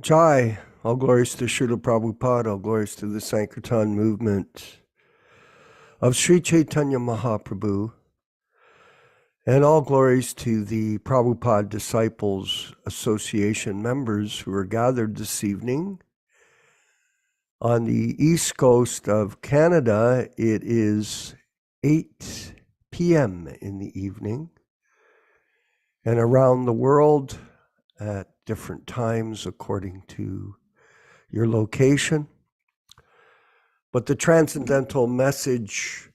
Jai, all glories to Srila Prabhupada, all glories to the Sankirtan movement of Sri Chaitanya Mahaprabhu, and all glories to the Prabhupada Disciples Association members who are gathered this evening. On the east coast of Canada, it is 8 p.m. in the evening, and around the world at different times according to your location. But the transcendental message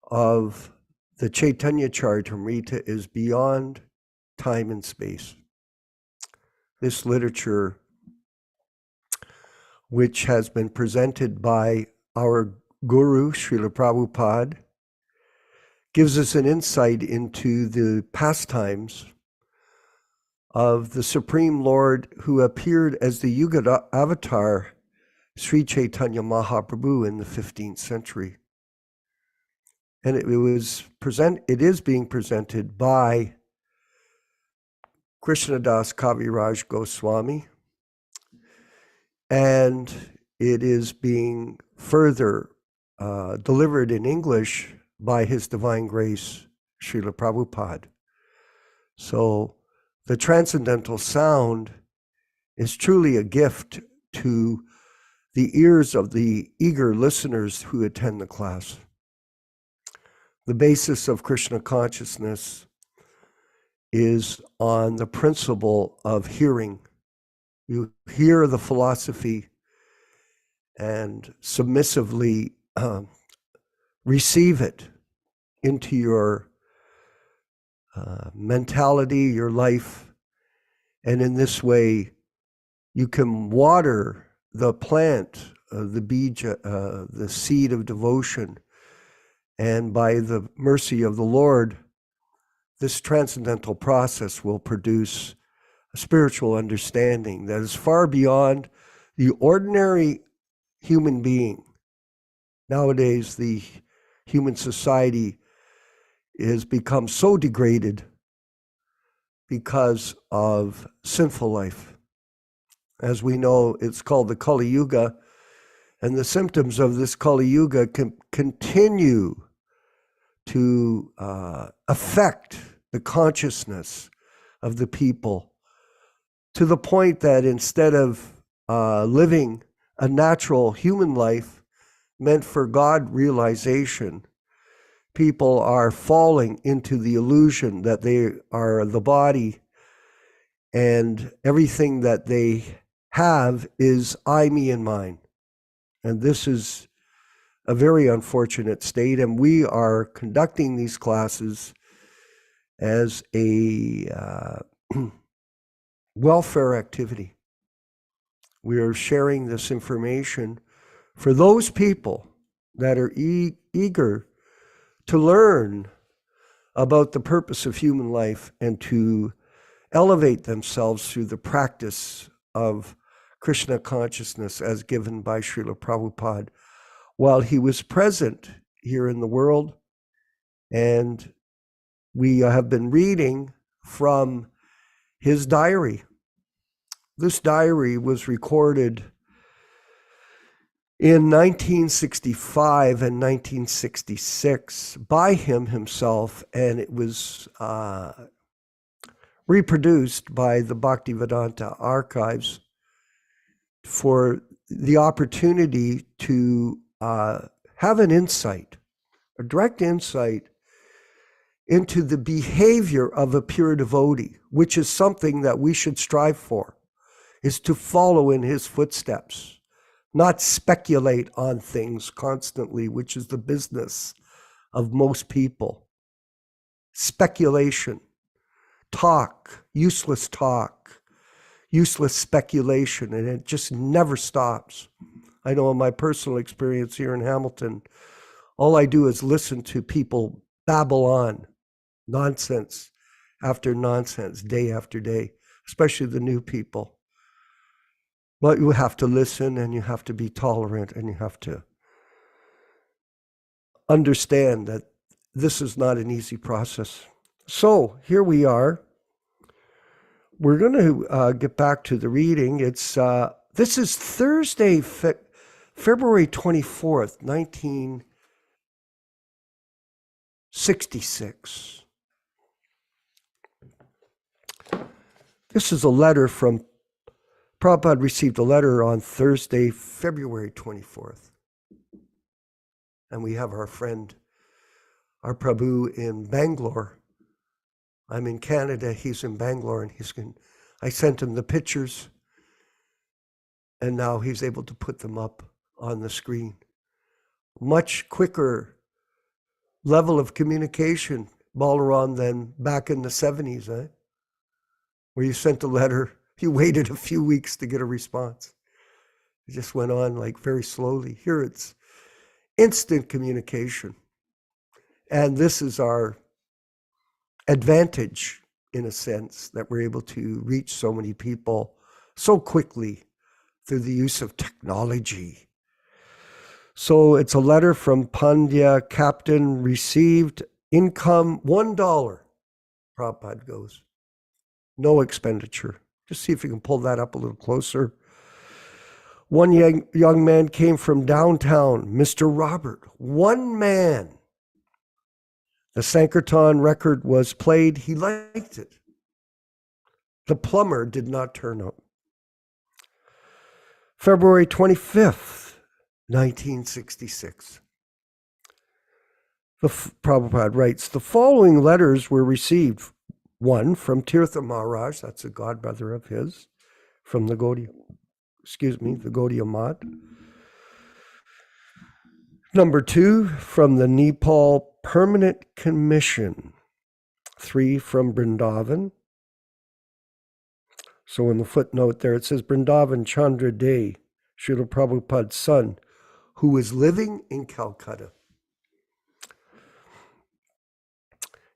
of the Caitanya-caritāmṛta is beyond time and space. This literature, which has been presented by our Guru, Srila Prabhupada, gives us an insight into the pastimes of the Supreme Lord who appeared as the Yuga avatar, Sri Chaitanya Mahaprabhu, in the 15th century. And it is being presented by Krishnadas Kaviraj Goswami, and it is being further delivered in English by His Divine Grace, Srila Prabhupada. So the transcendental sound is truly a gift to the ears of the eager listeners who attend the class. The basis of Krishna consciousness is on the principle of hearing. You hear the philosophy and submissively receive it into your mentality, your life, and in this way you can water the plant, the bija, the seed of devotion, and by the mercy of the Lord, this transcendental process will produce a spiritual understanding that is far beyond the ordinary human being. Nowadays, the human society has become so degraded because of sinful life. As we know, it's called the Kali Yuga, and the symptoms of this Kali Yuga can continue to affect the consciousness of the people to the point that instead of living a natural human life meant for God realization, people are falling into the illusion that they are the body and everything that they have is I, me, and mine. And this is a very unfortunate state, and we are conducting these classes as a welfare activity. We are sharing this information for those people that are eager to learn about the purpose of human life and to elevate themselves through the practice of Krishna consciousness as given by Srila Prabhupada while he was present here in the world. And we have been reading from his diary. This diary was recorded in 1965 and 1966 by him himself, and it was reproduced by the Bhaktivedanta archives for the opportunity to have an insight, a direct insight into the behavior of a pure devotee, which is something that we should strive for, is to follow in his footsteps, not speculate on things constantly, which is the business of most people. Speculation, talk, useless speculation, and it just never stops. I know in my personal experience here in Hamilton, all I do is listen to people babble on nonsense after nonsense, day after day, especially the new people. But you have to listen, and you have to be tolerant, and you have to understand that this is not an easy process. So here we are we're going to get back to the reading. This is Thursday, February 24th, 1966. This is a letter from Prabhupada. Received a letter on Thursday, February 24th. And we have our friend, our Prabhu in Bangalore. I'm in Canada, he's in Bangalore, and I sent him the pictures, and now he's able to put them up on the screen. Much quicker level of communication, Balaram, than back in the 70s, where you sent a letter, you waited a few weeks to get a response. It just went on like very slowly. Here it's instant communication. And this is our advantage, in a sense, that we're able to reach so many people so quickly through the use of technology. So it's a letter from Pandya. Captain, received income $1. Prabhupada goes, no expenditure. Just see if you can pull that up a little closer. One young man came from downtown, Mr. Robert, one man. The Sankirtan record was played. He liked it. The plumber did not turn up. February 25th, 1966. Prabhupada writes, the following letters were received. One from Tirtha Maharaj, that's a godbrother of his, from the Gaudiya Math. Number 2, from the Nepal Permanent Commission. 3, from Vrindavan. So in the footnote there, it says Vrindavan Chandra Day, Srila Prabhupada's son, who is living in Calcutta.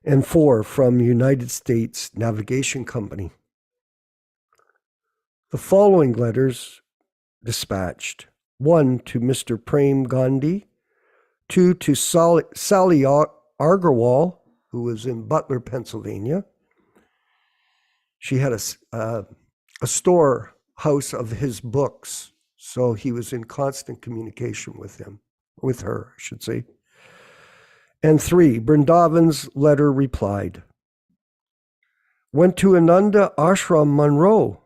And 4, from United States Navigation Company. The following letters dispatched. 1, to Mr. Prem Gandhi. 2, to Sally Agarwal, who was in Butler, Pennsylvania. She had a storehouse of his books, so he was in constant communication with her, I should say. And 3, Vrindavan's letter replied. Went to Ananda Ashram, Monroe.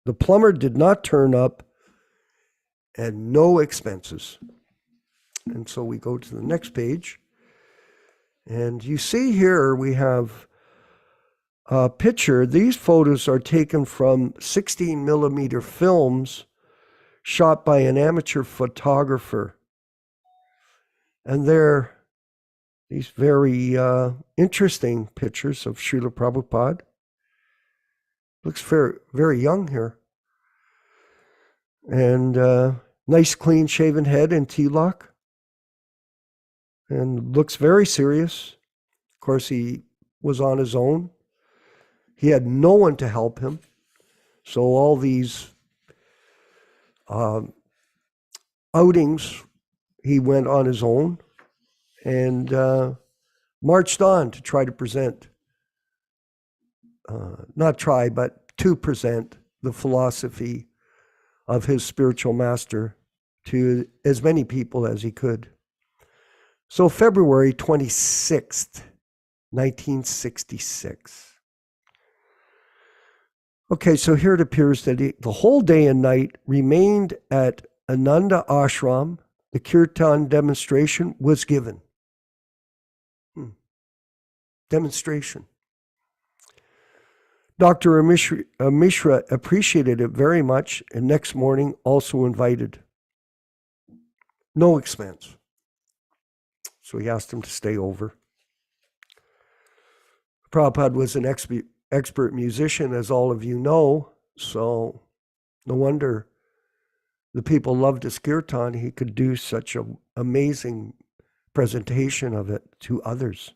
The plumber did not turn up, and no expenses. And so we go to the next page. And you see here we have a picture. These photos are taken from 16 millimeter films shot by an amateur photographer. And they're these very interesting pictures of Srila Prabhupada. Looks very, very young here. And nice clean shaven head and tilak. And looks very serious. Of course, he was on his own. He had no one to help him. So all these outings, he went on his own and marched on to try to present, to present the philosophy of his spiritual master to as many people as he could. So February 26th, 1966. Okay, so here it appears that the whole day and night remained at Ananda Ashram. The Kirtan demonstration was given. Demonstration. Dr. Mishra appreciated it very much, and next morning also invited. No expense. So he asked him to stay over. Prabhupada was an expert musician, as all of you know, so no wonder the people loved his kirtan. He could do such an amazing presentation of it to others.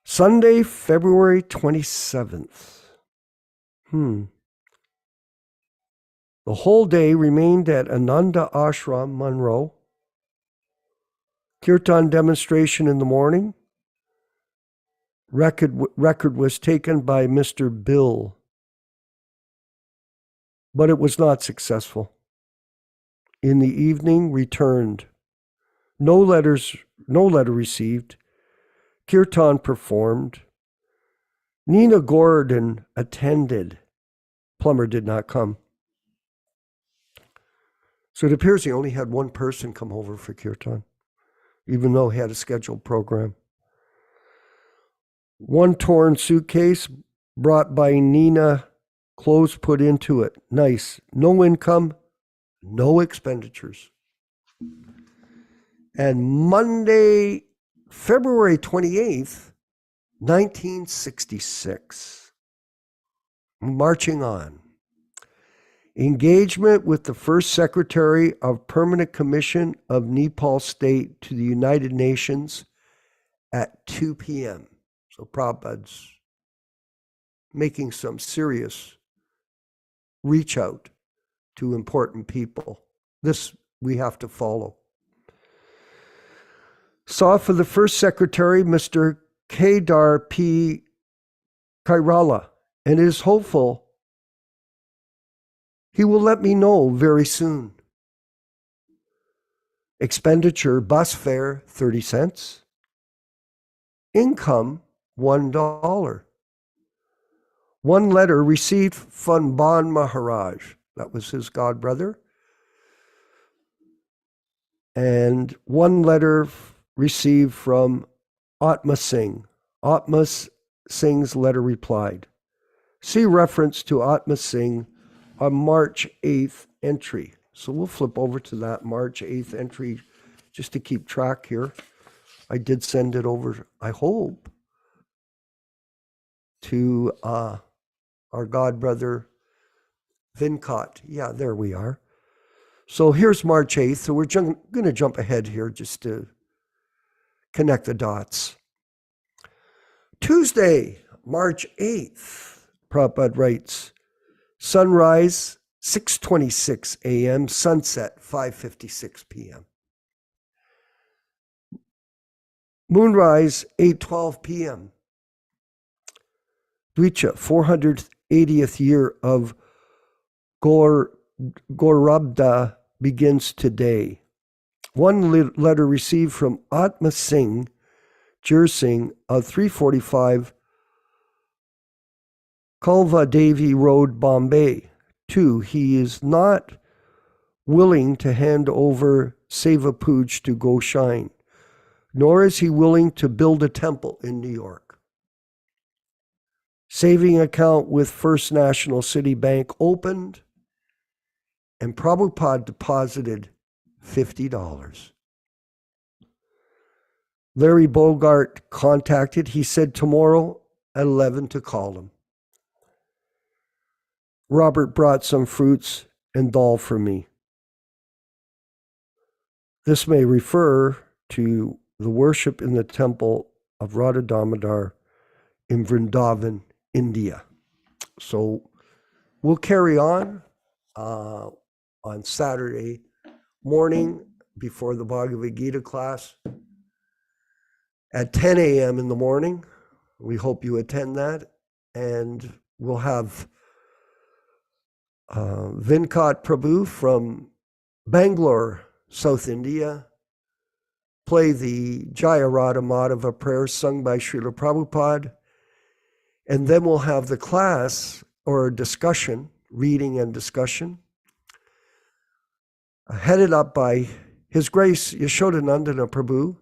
Sunday, February 27th. The whole day remained at Ananda Ashram, Monroe. Kirtan demonstration in the morning. record was taken by Mr. Bill, but it was not successful. In the evening, returned. No letter received. Kirtan performed. Nina Gordon attended. Plumber did not come. So it appears he only had one person come over for Kirtan, even though he had a scheduled program. One torn suitcase brought by Nina, clothes put into it. Nice. No income, no expenditures. And Monday, February 28th, 1966, marching on. Engagement with the first Secretary of Permanent Commission of Nepal State to the United Nations at 2 p.m. So Prabhupada's making some serious reach out to important people. This we have to follow. Saw for the first secretary, Mr. Kedar P. Kairala, and is hopeful he will let me know very soon. Expenditure, bus fare, 30 cents. Income, $1. One letter received from Ban Maharaj, that was his godbrother, and one letter received from Atma Singh. Atma Singh's letter replied. See reference to Atma Singh on March 8th entry. So we'll flip over to that March 8th entry just to keep track here. I did send it over, I hope, to our godbrother Vinkat. Yeah, there we are. So here's March 8th. So we're going to jump ahead here just to connect the dots. Tuesday, March 8th, Prabhupada writes, sunrise, 6:26 a.m., sunset, 5:56 p.m. Moonrise, 8:12 p.m. Dvicha, 480th year of Gaurabda begins today. One letter received from Atma Singh, Jir Singh of 345 Kalva Devi Road, Bombay. 2. He is not willing to hand over Seva Puj to Goshain, nor is he willing to build a temple in New York. Saving account with First National City Bank opened, and Prabhupada deposited $50. Larry Bogart contacted. He said tomorrow at 11 to call him. Robert brought some fruits and dal for me. This may refer to the worship in the temple of Radha Damodar in Vrindavan, India. So we'll carry on Saturday morning before the Bhagavad Gita class at 10 a.m. in the morning. We hope you attend that. And we'll have Vinkat Prabhu from Bangalore, South India, play the Jaya Radha Madhava prayer sung by Srila Prabhupada. And then we'll have the class or discussion, reading and discussion, headed up by His Grace Yaśodā-nandana Prabhu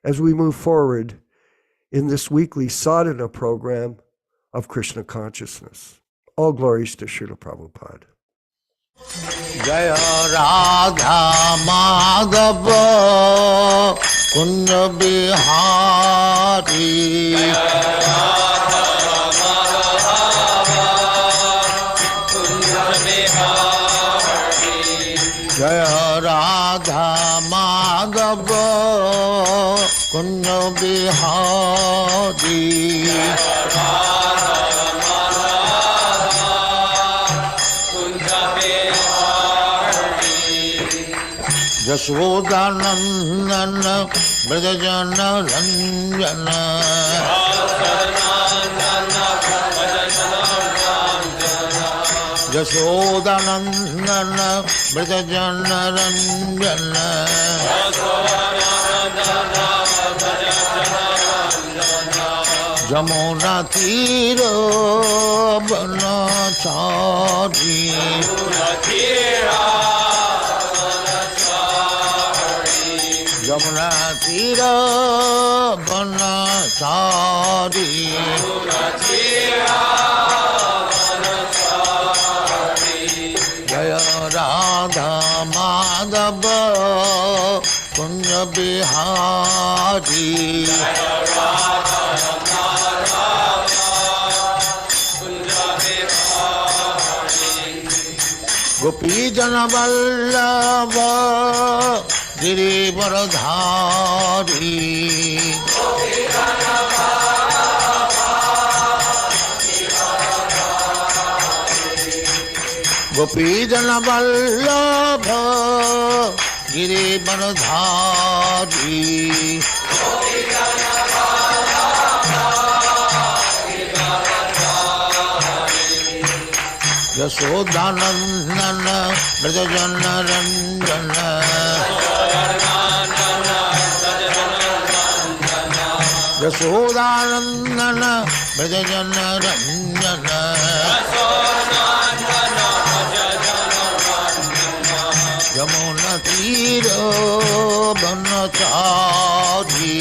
as we move forward in this weekly sadhana program of Krishna Consciousness. All glories to Srila Prabhupada. Jaya Radha Madhava Kunja Bihari Jaya Radha Madhava Kunja Bihari Yaśodā-nandana Brajana Ranjana Yasodā-nandana Vrita-jana-ranjana Jamuna-tira banachari Jamuna-tira banachari Jaya Radha-madhava Kunja-bihari Gopi-jana-vallabha Girivaradhari Gopi-jana-vallabha Girivaradhari Yasodā-nandana Vrita-jana-ranjana Yasodā-nandana Vrita-jana-ranjana Jamuna-tira banachari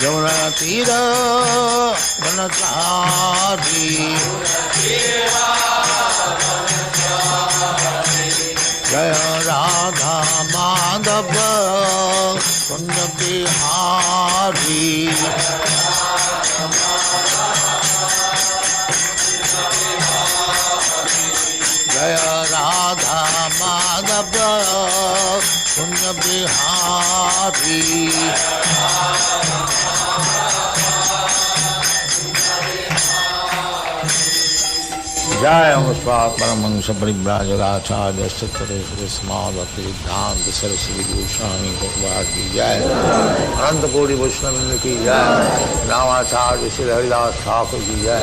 Jamuna-tira banachari Jaya Radha-madhava Kunja-bihari Jaya Radha-madhava Kunja-bihari Jai Amaspat Paramahansa Parivrajaka Acharya Sattvaresvara Samad Bhaktivedanta Saraswati Goswami Prabhupada ki Jai Ananta Koti Vaishnavrinda ki Jai Namacharya Sri Haridas Thakur ki Jai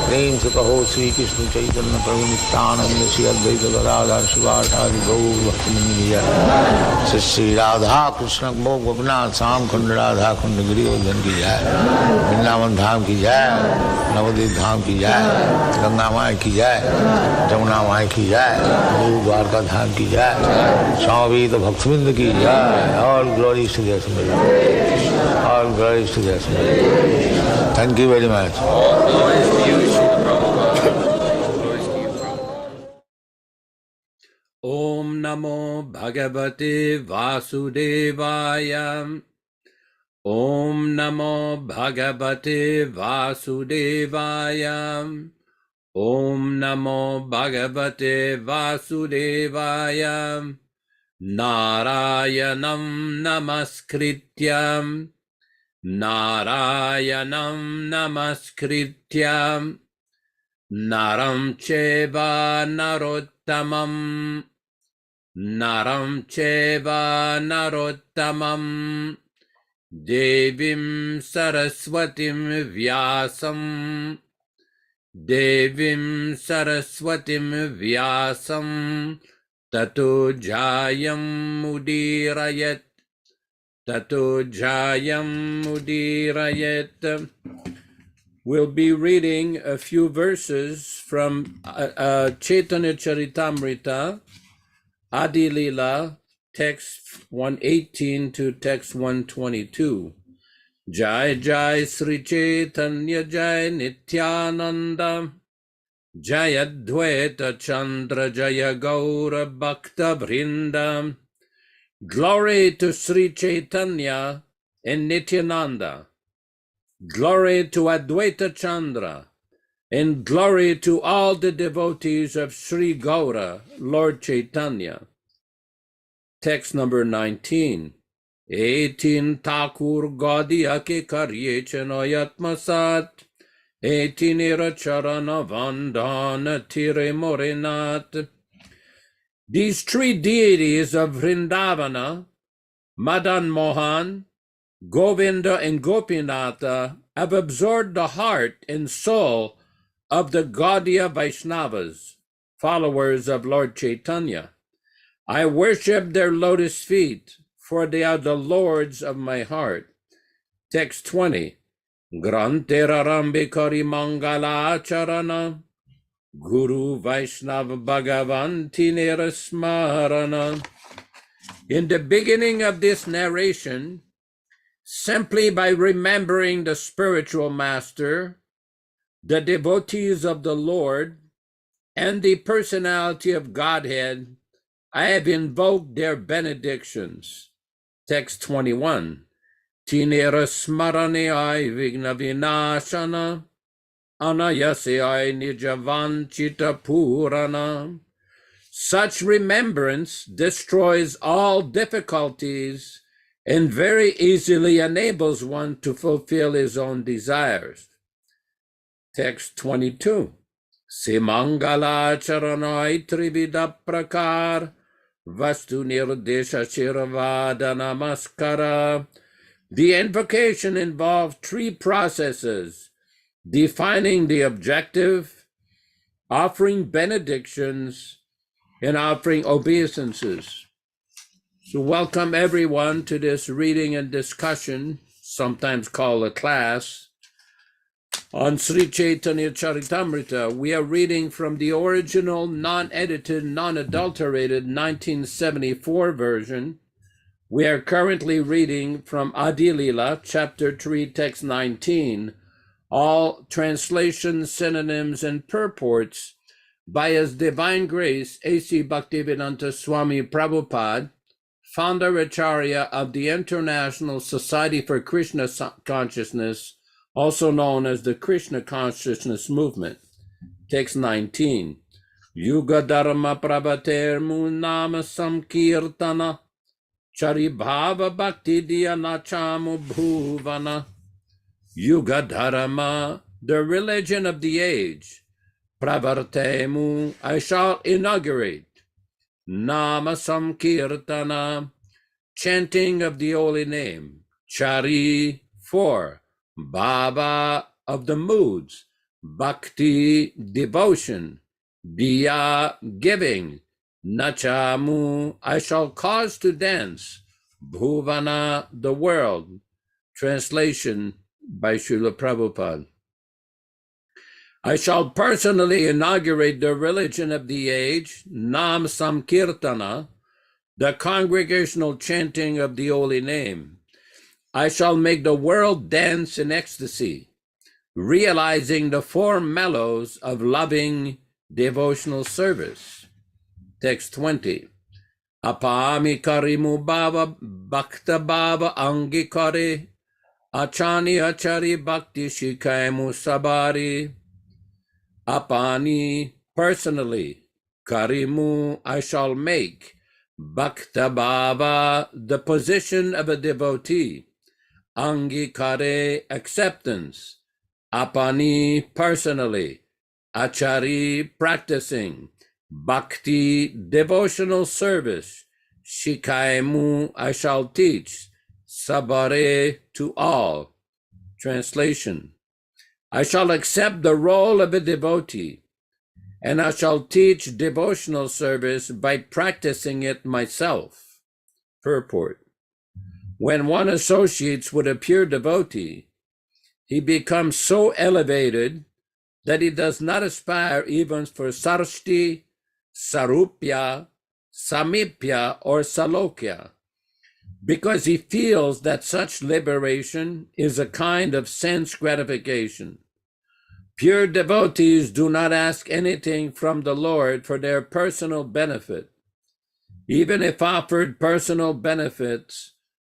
Prem se kaho Sri Krishna Chaitanya Prabhu Nityananda Sri Advaita Gadadhar Shivasari Gaur Bhaktamani ki Jai Sri Radha Krishna Mokh Gopinath Sam Khand Radha Khand Giri Vardhan ki Jai Vrindavan Dham ki Jai Navadvip Dham ki Jai Ganga Mai ki Jai Jamuna Mai ki Jai Guru Dwarka Dham ki Jai Swami Bhaktivedanta ki Jai All glories to the Assembly. All glories to the Assembly. Thank you very much. All glories to you, Srila Prabhupada. Glories to you, Prabhupada. Om Namo Bhagavate Vasudevaya. Om Namo Bhagavate Vasudevaya. Om Namo Bhagavate Vasudevaya. Narayanam Namaskrityam. Narayanam Namaskrityam. Naram Cheva Narottamam. Naram Cheva Narottamam. Devim Saraswatim Vyasam. Devim Saraswatim Vyasam. Tato Jayam Udirayat. Tato Jayam Udirayat. We'll be reading a few verses from Caitanya-caritāmṛta, Adi Lila, text 118 to text 122. Jai Jai Sri Caitanya Jai Nityananda Jai Advaita Chandra Jaya Gaura Bhakta Vrinda. Glory to Sri Caitanya and Nityananda. Glory to Advaita Chandra, and glory to all the devotees of Sri Gaura, Lord Chaitanya. Text number 19. 18 Thakur Gaudiya ke karye chanoyatmasat. 18 Ira Charana Vandana Tire Morenat. These three deities of Vrindavana, Madan Mohan, Govinda and Gopinatha, have absorbed the heart and soul of the Gaudiya Vaishnavas, followers of Lord Chaitanya. I worship their lotus feet, for they are the lords of my heart. Text 20. Grantera Rambikari Mangala Acharana Guru Vaishnava Bhagavanti Nerasmarana. In the beginning of this narration, simply by remembering the spiritual master, the devotees of the Lord, and the personality of Godhead, I have invoked their benedictions. Text 21. Tinera smarane ai vigna vinashana, anayase ai nijavanchita purana. Such remembrance destroys all difficulties and very easily enables one to fulfill his own desires. Text 22. Simangala charanai trivida prakar vastu nirdesha shiravada namaskara. The invocation involves three processes: defining the objective, offering benedictions, and offering obeisances. So welcome everyone to this reading and discussion, sometimes called a class, on Sri Caitanya-caritāmṛta. We are reading from the original, non-edited, non-adulterated 1974 version. We are currently reading from Adi Lila, chapter 3, text 19, all translations, synonyms, and purports by His Divine Grace A.C. Bhaktivedanta Swami Prabhupāda, Founder-Ācārya of the International Society for Krishna Consciousness, also known as the Krishna Consciousness Movement. Text 19. Yuga dharma prabhater munama samkirtana charibhava bhakti dhyanachamu bhuvana. Yuga dharma, the religion of the age. Pravartemu, I shall inaugurate. Nama samkirtana, chanting of the holy name. Chari, 4. Bhava, of the moods. Bhakti, devotion. Diya, giving. Nachamu, I shall cause to dance. Bhuvana, the world. Translation by Srila Prabhupada. I shall personally inaugurate the religion of the age, Nam Samkirtana, the congregational chanting of the holy name. I shall make the world dance in ecstasy, realizing the four mellows of loving devotional service. Text 20. Apami karimu bhava bhakta bhava angikare achani achari bhakti shikaimu sabari. Apani, personally, karimu, I shall make, bhakta bhava, the position of a devotee, angikare, acceptance, apani, personally, achari, practicing, bhakti, devotional service, shikaimu, I shall teach, sabare, to all. Translation. I shall accept the role of a devotee, and I shall teach devotional service by practicing it myself. Purport. When one associates with a pure devotee, he becomes so elevated that he does not aspire even for sarshti, sarupya, samipya, or salokya, because he feels that such liberation is a kind of sense gratification. Pure devotees do not ask anything from the Lord for their personal benefit. Even if offered personal benefits,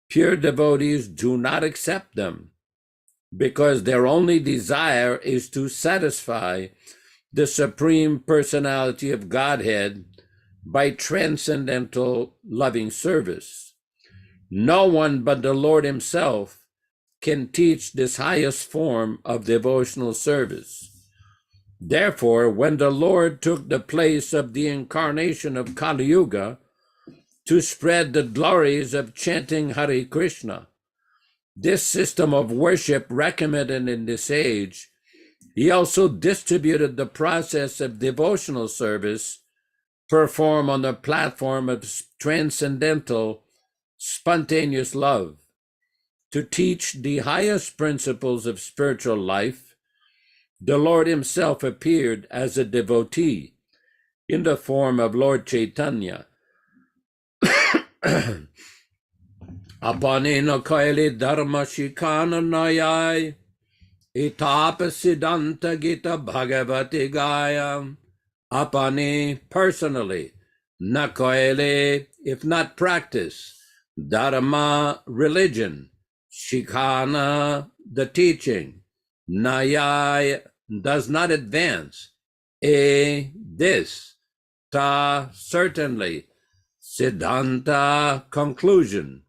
pure devotees do not accept them, because their only desire is to satisfy the Supreme Personality of Godhead by transcendental loving service. No one but the Lord himself can teach this highest form of devotional service. Therefore, when the Lord took the place of the incarnation of Kali Yuga to spread the glories of chanting Hare Krishna, This system of worship recommended in this age, he also distributed the process of devotional service performed on the platform of transcendental, spontaneous love. To teach the highest principles of spiritual life, the Lord himself appeared as a devotee in the form of Lord Chaitanya. Apanena kaile dharma shikana nayai, itapa siddhanta gita bhagavati gaya. Apane, personally, nakaile, if not practice, dharma, religion, shikana, the teaching, nayai, does not advance, this, ta, certainly, siddhanta, conclusion,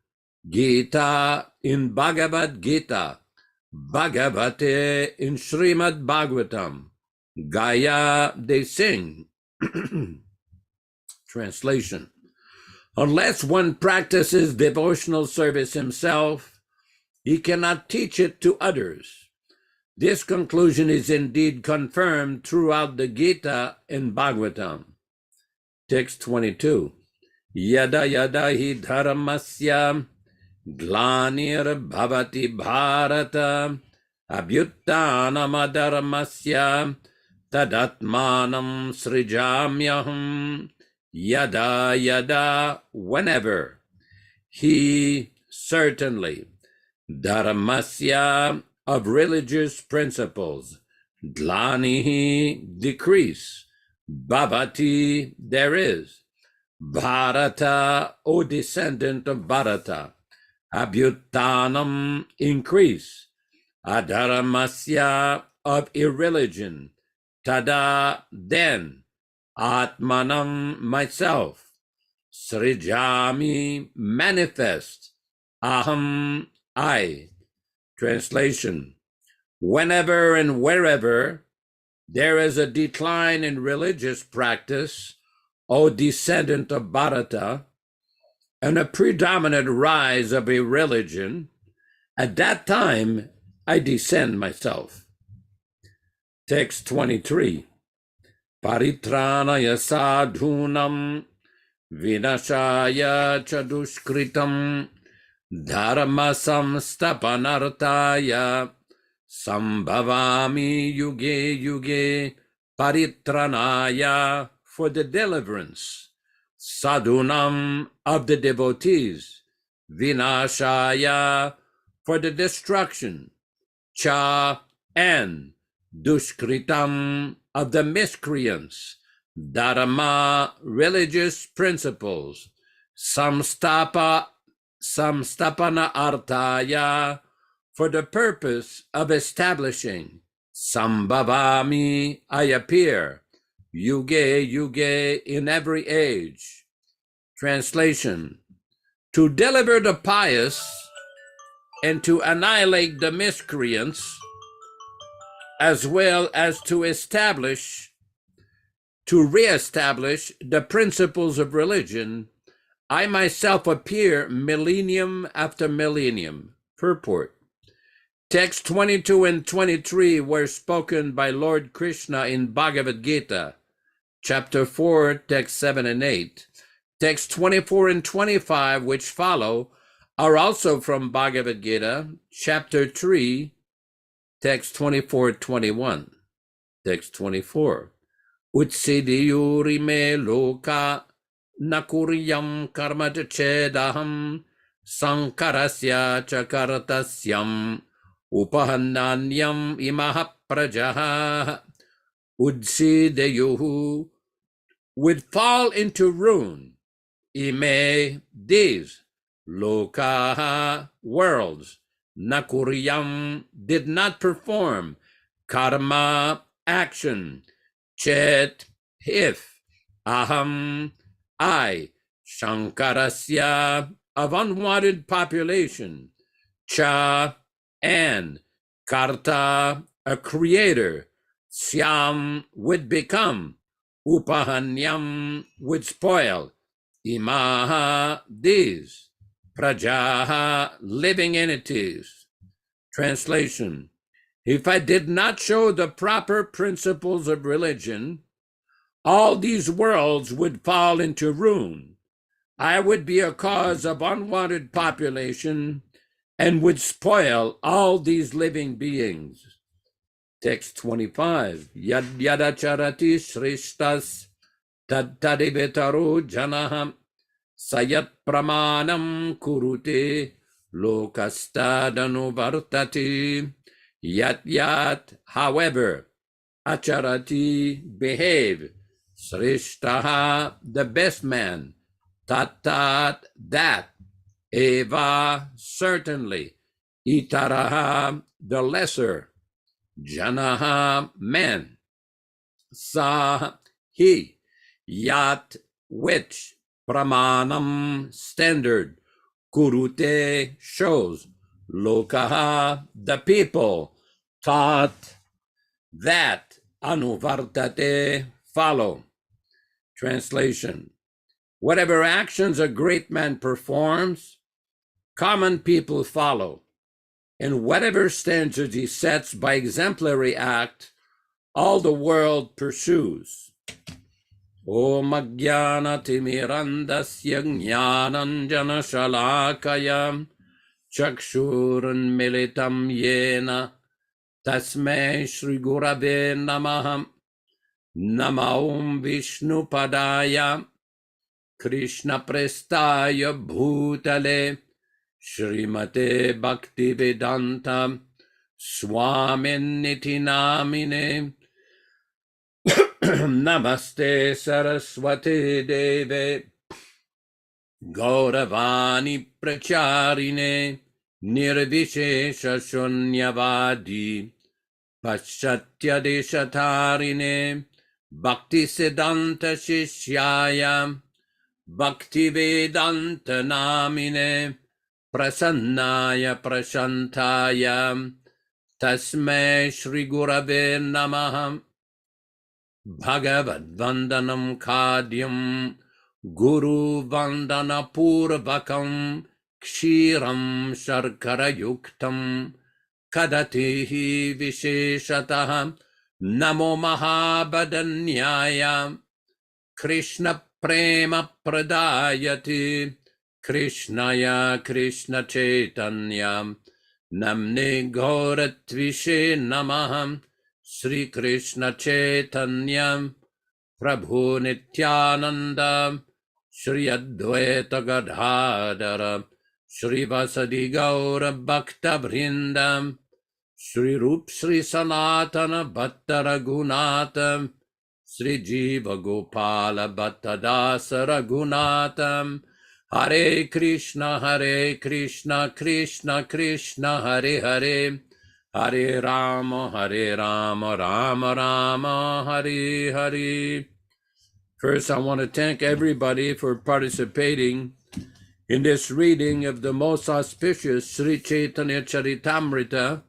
Gita, in Bhagavad Gita, Bhagavate, in Srimad Bhagavatam, Gaya, they sing. Translation. Unless one practices devotional service himself, he cannot teach it to others. This conclusion is indeed confirmed throughout the Gita and Bhagavatam. Text 22. Yada yada hi dharmasya glanir bhavati bharata abhyuttanam tadatmanam srijamyaham. Yada yada, whenever, he, certainly, dharmasya, of religious principles, glanihi, decrease, bhavati, there is, bharata, O descendant of Bharata, abhyuttanam, increase, adharamasya, of irreligion, tada, then, atmanam, myself, srijami, manifest, aham, I. Translation. Whenever and wherever there is a decline in religious practice, O descendant of Bharata, and a predominant rise of a religion, at that time I descend myself. Text 23. Paritranaya sadhunam vinashaya chadushkritam dharma samstapanartaya sambhavami yuge yuge paritranaya, for the deliverance, sadhunam, of the devotees, vinashaya, for the destruction, cha, and dushkritam, of the miscreants, dharma, religious principles, samstapana-ārtaya, for the purpose of establishing, sambhavami, I appear, yuge yuge, in every age. Translation. To deliver the pious and to annihilate the miscreants, as well as to reestablish the principles of religion, I myself appear millennium after millennium. Purport. Text 22 and 23 were spoken by Lord Krishna in Bhagavad Gita, chapter 4, text 7 and 8. Text 24 and 25, which follow, are also from Bhagavad Gita, chapter 3, text 24-21. Text 24. Utsidiyuri me loka nakuryam karmata chedaham sankarasya chakartasyam upahannanyam imaha prajaha. Udsidiyuhu, would fall into ruin, ime, these, lokaha, worlds, nakuryam, did not perform, karma, action, chet, if, aham, I, shankarasya, of unwanted population, cha, and, karta, a creator, syam, would become, upahanyam, would spoil, imaha, these, prajaha, living entities. Translation: if I did not show the proper principles of religion, all these worlds would fall into ruin. I would be a cause of unwanted population and would spoil all these living beings. Text 25. Yad yadacharati shrishtas tad tadivetaru janaham sayat pramanam kurute lokastadanuvartati. Yat, however, acharati, behave, shrishtaha, the best man, tat, that, eva, certainly, itaraha, the lesser, janaha, man, sa, he, yat, which, pramanam, standard, kurute, shows, lokaha, the people, tat, that, anuvartate, follow. Translation: whatever actions a great man performs, common people follow, and whatever standards he sets by exemplary act, all the world pursues. Om ajnana-timirandasya jnananjana-shalakaya chakshurunmilitam yena tasmai Shri Gurave Namaha. Namo Vishnu Padaya Krishna Prestaya Bhutale Srimate Bhaktivedanta Swami Namine Namaste Saraswati Deve Gauravani Pracharine Nirvishesha Shunyavadi Paschatya Deshatarine Bhakti Siddhanta Shishyaya Bhaktivedanta Namine Prasannaya Prashantaya Tasmai Shri Gurave Namaha. Bhagavad Vandanam Kadyam Guru Vandana Purvakam Kshiram Sharkara Yuktam Kadatihi Visheshataha Namo Mahabadanyaya Krishna Prema Pradayati Krishnaya Krishna Chaitanya Namne Gauratvishe Namaha Sri Krishna Chaitanya Prabhu Nityananda Shri Advaita Gadadhara Shri Vasadi Gaura Bhakta Vrindam Shri Rup Shri Sanatana Bhatta Raghunatha Sri Jiva Gopala Bhatta Dasa Raghunatha. Hare Krishna Krishna Krishna Hare Hare Hare Rama Rama Rama Hare Hare. First, I want to thank everybody for participating in this reading of the most auspicious Sri Caitanya-caritāmṛta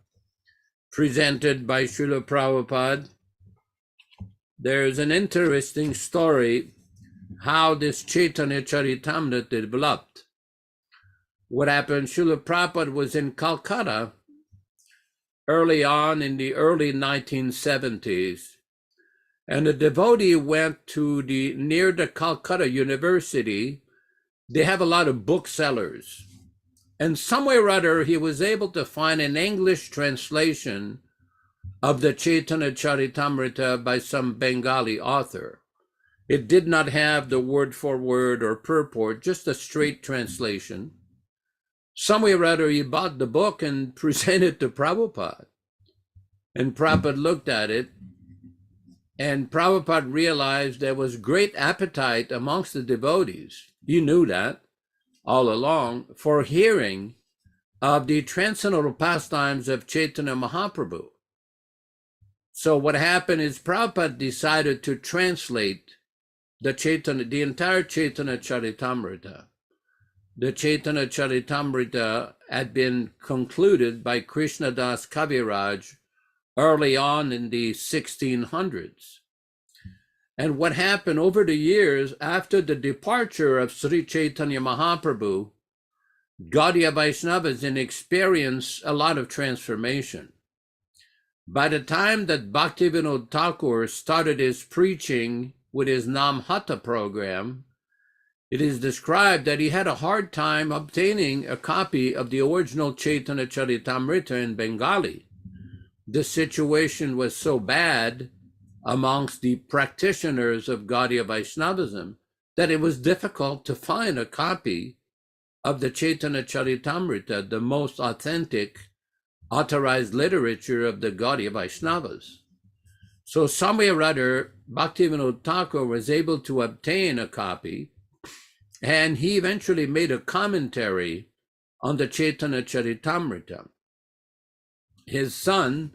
presented by Srila Prabhupada. There's an interesting story how this Caitanya-caritāmṛta developed. What happened, Srila Prabhupada was in Calcutta early on in the early 1970s, and a devotee went to near the Calcutta University. They have a lot of booksellers, and somewhere or other he was able to find an English translation of the Caitanya-caritāmṛta by some Bengali author. It did not have the word for word or purport, just a straight translation. Somewhere or other he bought the book and presented it to Prabhupada. And Prabhupada looked at it, and Prabhupada realized there was great appetite amongst the devotees. You knew that all along, for hearing of the transcendental pastimes of Chaitanya Mahaprabhu. So what happened is Prabhupada decided to translate the entire Caitanya-caritāmṛta. The Caitanya-caritāmṛta had been concluded by Krishna Das Kaviraj early on in the 1600s. And what happened over the years after the departure of Sri Chaitanya Mahaprabhu, Gaudiya Vaishnavas and experience a lot of transformation. By the time that Bhaktivedanta Thakur started his preaching with his Namhata program, it is described that he had a hard time obtaining a copy of the original Caitanya-caritāmṛta in Bengali. The situation was so bad amongst the practitioners of Gaudiya Vaishnavism that it was difficult to find a copy of the Caitanya-caritāmṛta, the most authentic authorized literature of the Gaudiya Vaishnavas. So some way or other, Bhaktivedanta Thakur was able to obtain a copy, and he eventually made a commentary on the Caitanya-caritāmṛta. His son,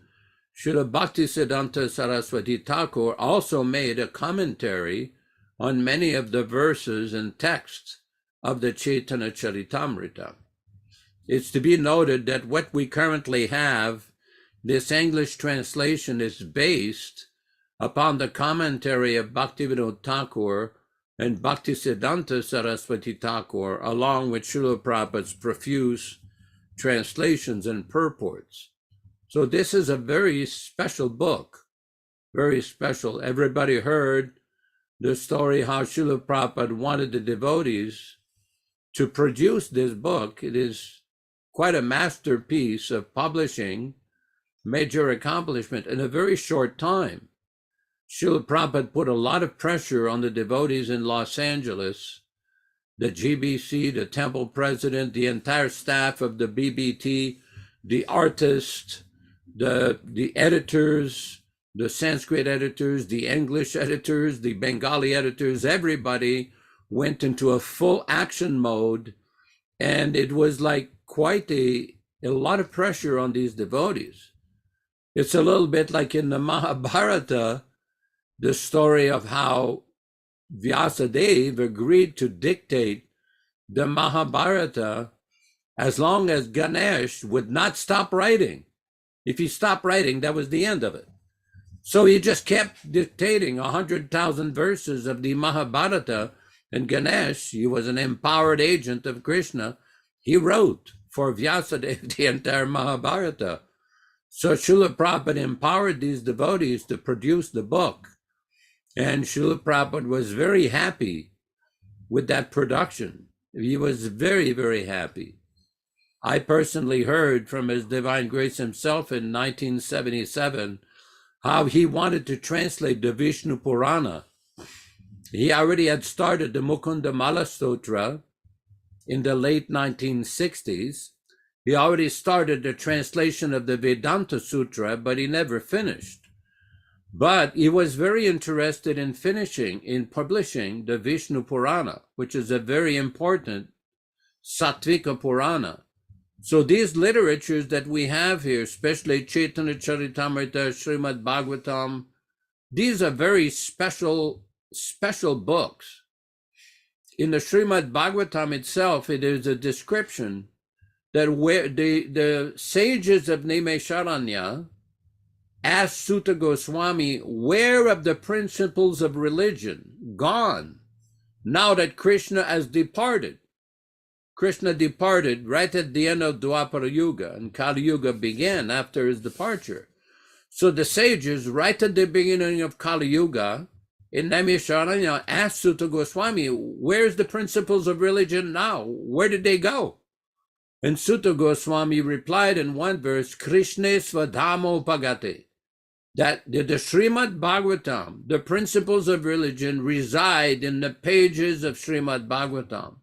Srila Bhaktisiddhanta Saraswati Thakur, also made a commentary on many of the verses and texts of the Caitanya-caritāmṛta. It's to be noted that what we currently have, this English translation, is based upon the commentary of Bhaktivedanta Thakur and Bhaktisiddhanta Saraswati Thakur, along with Srila Prabhupada's profuse translations and purports. So this is a very special book, very special. Everybody heard the story how Srila Prabhupada wanted the devotees to produce this book. It is quite a masterpiece of publishing, major accomplishment in a very short time. Srila Prabhupada put a lot of pressure on the devotees in Los Angeles, the GBC, the temple president, the entire staff of the BBT, the artists, the editors, the Sanskrit editors, the English editors, the Bengali editors. Everybody went into a full action mode, and it was like quite a lot of pressure on these devotees. It's a little bit like in the Mahabharata, the story of how Vyasadeva agreed to dictate the Mahabharata as long as Ganesh would not stop writing. If he stopped writing, that was the end of it. So he just kept dictating 100,000 verses of the Mahabharata, and Ganesh, he was an empowered agent of Krishna, he wrote for Vyasadeva the entire Mahabharata. So Srila Prabhupada empowered these devotees to produce the book. And Srila Prabhupada was very happy with that production. He was very, very happy. I personally heard from His Divine Grace himself in 1977 how he wanted to translate the Vishnu Purana. He already had started the Mukunda Mala Sutra in the late 1960s. He already started the translation of the Vedanta Sutra, but he never finished. But he was very interested in publishing the Vishnu Purana, which is a very important Sattvika Purana. So these literatures that we have here, especially Caitanya-caritāmṛta, Srimad Bhagavatam, these are very special books. In the Srimad Bhagavatam itself, it is a description that where the sages of Naimisharanya asked Sutta Goswami, where have the principles of religion gone now that Krishna has departed? Krishna departed right at the end of Dwapara Yuga, and Kali Yuga began after his departure. So the sages, right at the beginning of Kali Yuga, in Naimisharanya, asked Sutta Goswami, where's the principles of religion now? Where did they go? And Sutta Goswami replied in one verse, Krishna Svadhamo Pagate, that the Srimad Bhagavatam, the principles of religion, reside in the pages of Srimad Bhagavatam.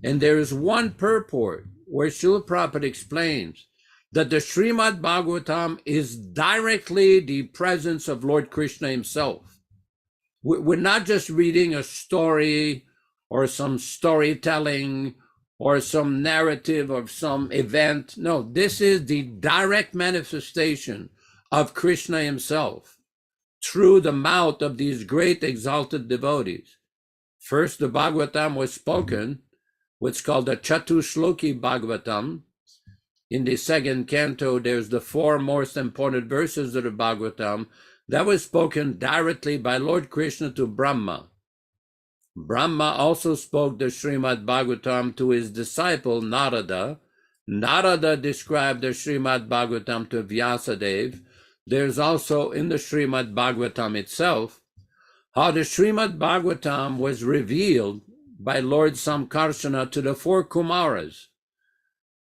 And there is one purport where Srila Prabhupada explains that the Srimad Bhagavatam is directly the presence of Lord Krishna himself. We're not just reading a story or some storytelling or some narrative of some event. No, this is the direct manifestation of Krishna himself through the mouth of these great exalted devotees. First, the Bhagavatam was spoken, what's called the Chatushloki Bhagavatam. In the second canto, there's the four most important verses of the Bhagavatam that was spoken directly by Lord Krishna to Brahma. Brahma also spoke the Srimad Bhagavatam to his disciple Narada. Narada described the Srimad Bhagavatam to Vyasadeva. There's also in the Srimad Bhagavatam itself how the Srimad Bhagavatam was revealed by Lord Samkarsana to the four Kumaras,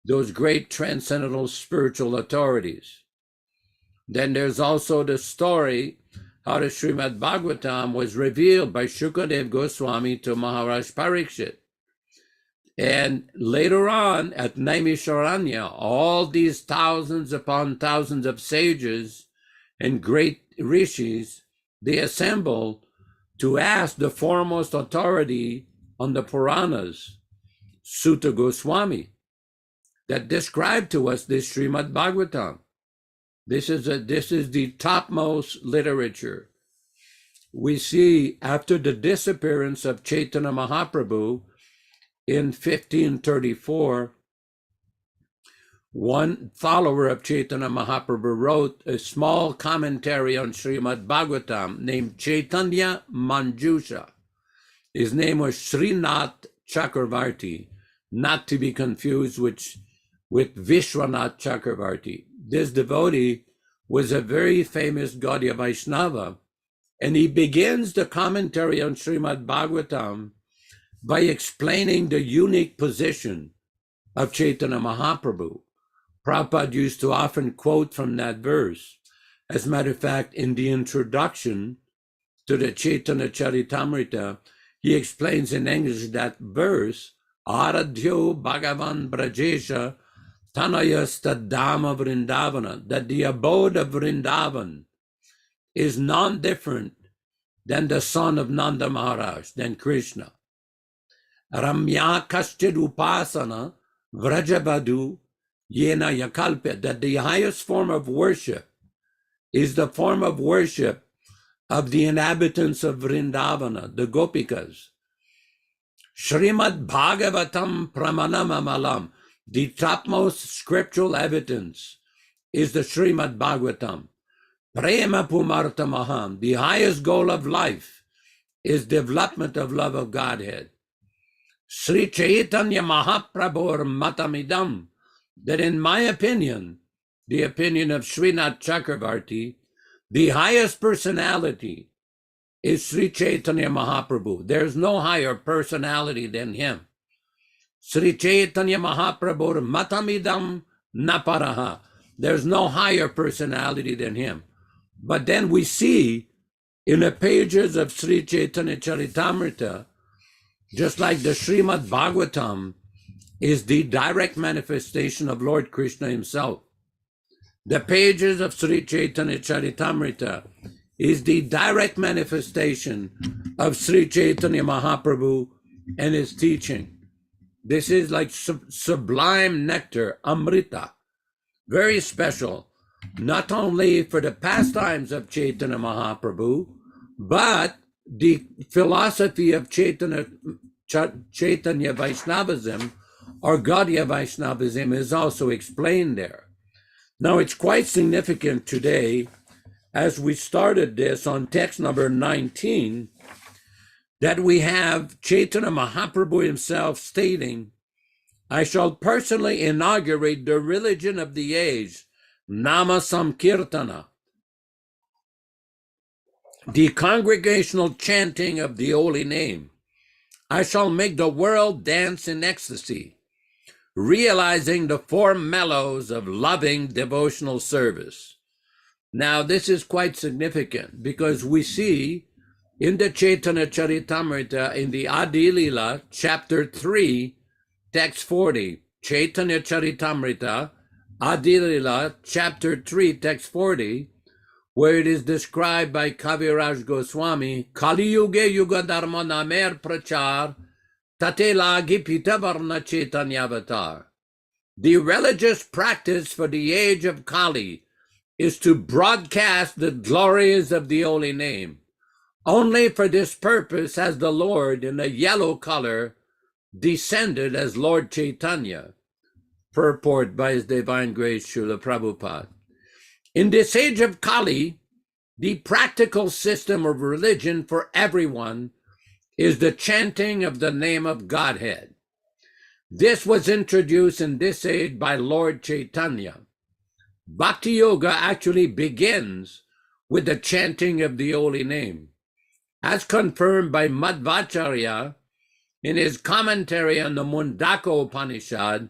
those great transcendental spiritual authorities. Then there's also the story how the Srimad Bhagavatam was revealed by Shukadeva Goswami to Maharaj Parikshit. And later on at Naimisharanya, all these thousands upon thousands of sages and great rishis, they assembled to ask the foremost authority on the Puranas, Sutta Goswami, that described to us this Srimad Bhagavatam. This is the topmost literature. We see after the disappearance of Chaitanya Mahaprabhu in 1534, one follower of Chaitanya Mahaprabhu wrote a small commentary on Srimad Bhagavatam named Caitanya Manjusha. His name was Srinath Chakravarti, not to be confused with Vishwanath Chakravarti. This devotee was a very famous Gaudiya Vaishnava, and he begins the commentary on Srimad Bhagavatam by explaining the unique position of Chaitanya Mahaprabhu. Prabhupada used to often quote from that verse. As a matter of fact, in the introduction to the Caitanya-caritāmṛta, he explains in English that verse, Aradhyo Bhagavan Brajesha Tanayastadama Vrindavana, that the abode of Vrindavan is none different than the son of Nanda Maharaj, than Krishna. Ramya Kaschid Upasana Vrajabadu Yena Yakalpya, that the highest form of worship is the form of worship of the inhabitants of Vrindavana, the Gopikas. Srimad Bhagavatam Pramanam Amalam, the topmost scriptural evidence is the Srimad Bhagavatam. Prema Pumarta Maham, the highest goal of life is development of love of Godhead. Sri Chaitanya Mahaprabhur Matamidam, that in my opinion, the opinion of Srinath Chakravarti, the highest personality is Sri Chaitanya Mahaprabhu. There's no higher personality than him. Sri Chaitanya Mahaprabhu Matamidam Naparaha. There's no higher personality than him. But then we see in the pages of Sri Caitanya-caritāmṛta, just like the Srimad Bhagavatam is the direct manifestation of Lord Krishna himself. The pages of Sri Caitanya-caritāmṛta is the direct manifestation of Sri Chaitanya Mahaprabhu and his teaching. This is like sublime nectar, amrita, very special, not only for the pastimes of Chaitanya Mahaprabhu, but the philosophy of Chaitanya Vaishnavism or Gaudiya Vaishnavism is also explained there. Now, it's quite significant today, as we started this on text number 19, that we have Chaitanya Mahaprabhu himself stating, I shall personally inaugurate the religion of the age, Nama Samkirtana, the congregational chanting of the holy name. I shall make the world dance in ecstasy, realizing the four mellows of loving devotional service. Now, this is quite significant because we see in the Caitanya-caritāmṛta, in the Adi Lila, chapter 3, text 40, Caitanya-caritāmṛta, Adi Lila, chapter 3, text 40, where it is described by Kaviraj Goswami, Kali Yuge Yuga Dharma Namer Prachar, Tate Lagi Pita Varna Chaitanya Avatar. The religious practice for the age of Kali is to broadcast the glories of the holy name. Only for this purpose has the Lord in a yellow color descended as Lord Chaitanya. Purport by His Divine Grace Srila Prabhupada. In this age of Kali, the practical system of religion for everyone is the chanting of the name of Godhead. This was introduced in this age by Lord Chaitanya. Bhakti Yoga actually begins with the chanting of the holy name, as confirmed by Madhvacharya in his commentary on the Mundaka Upanishad.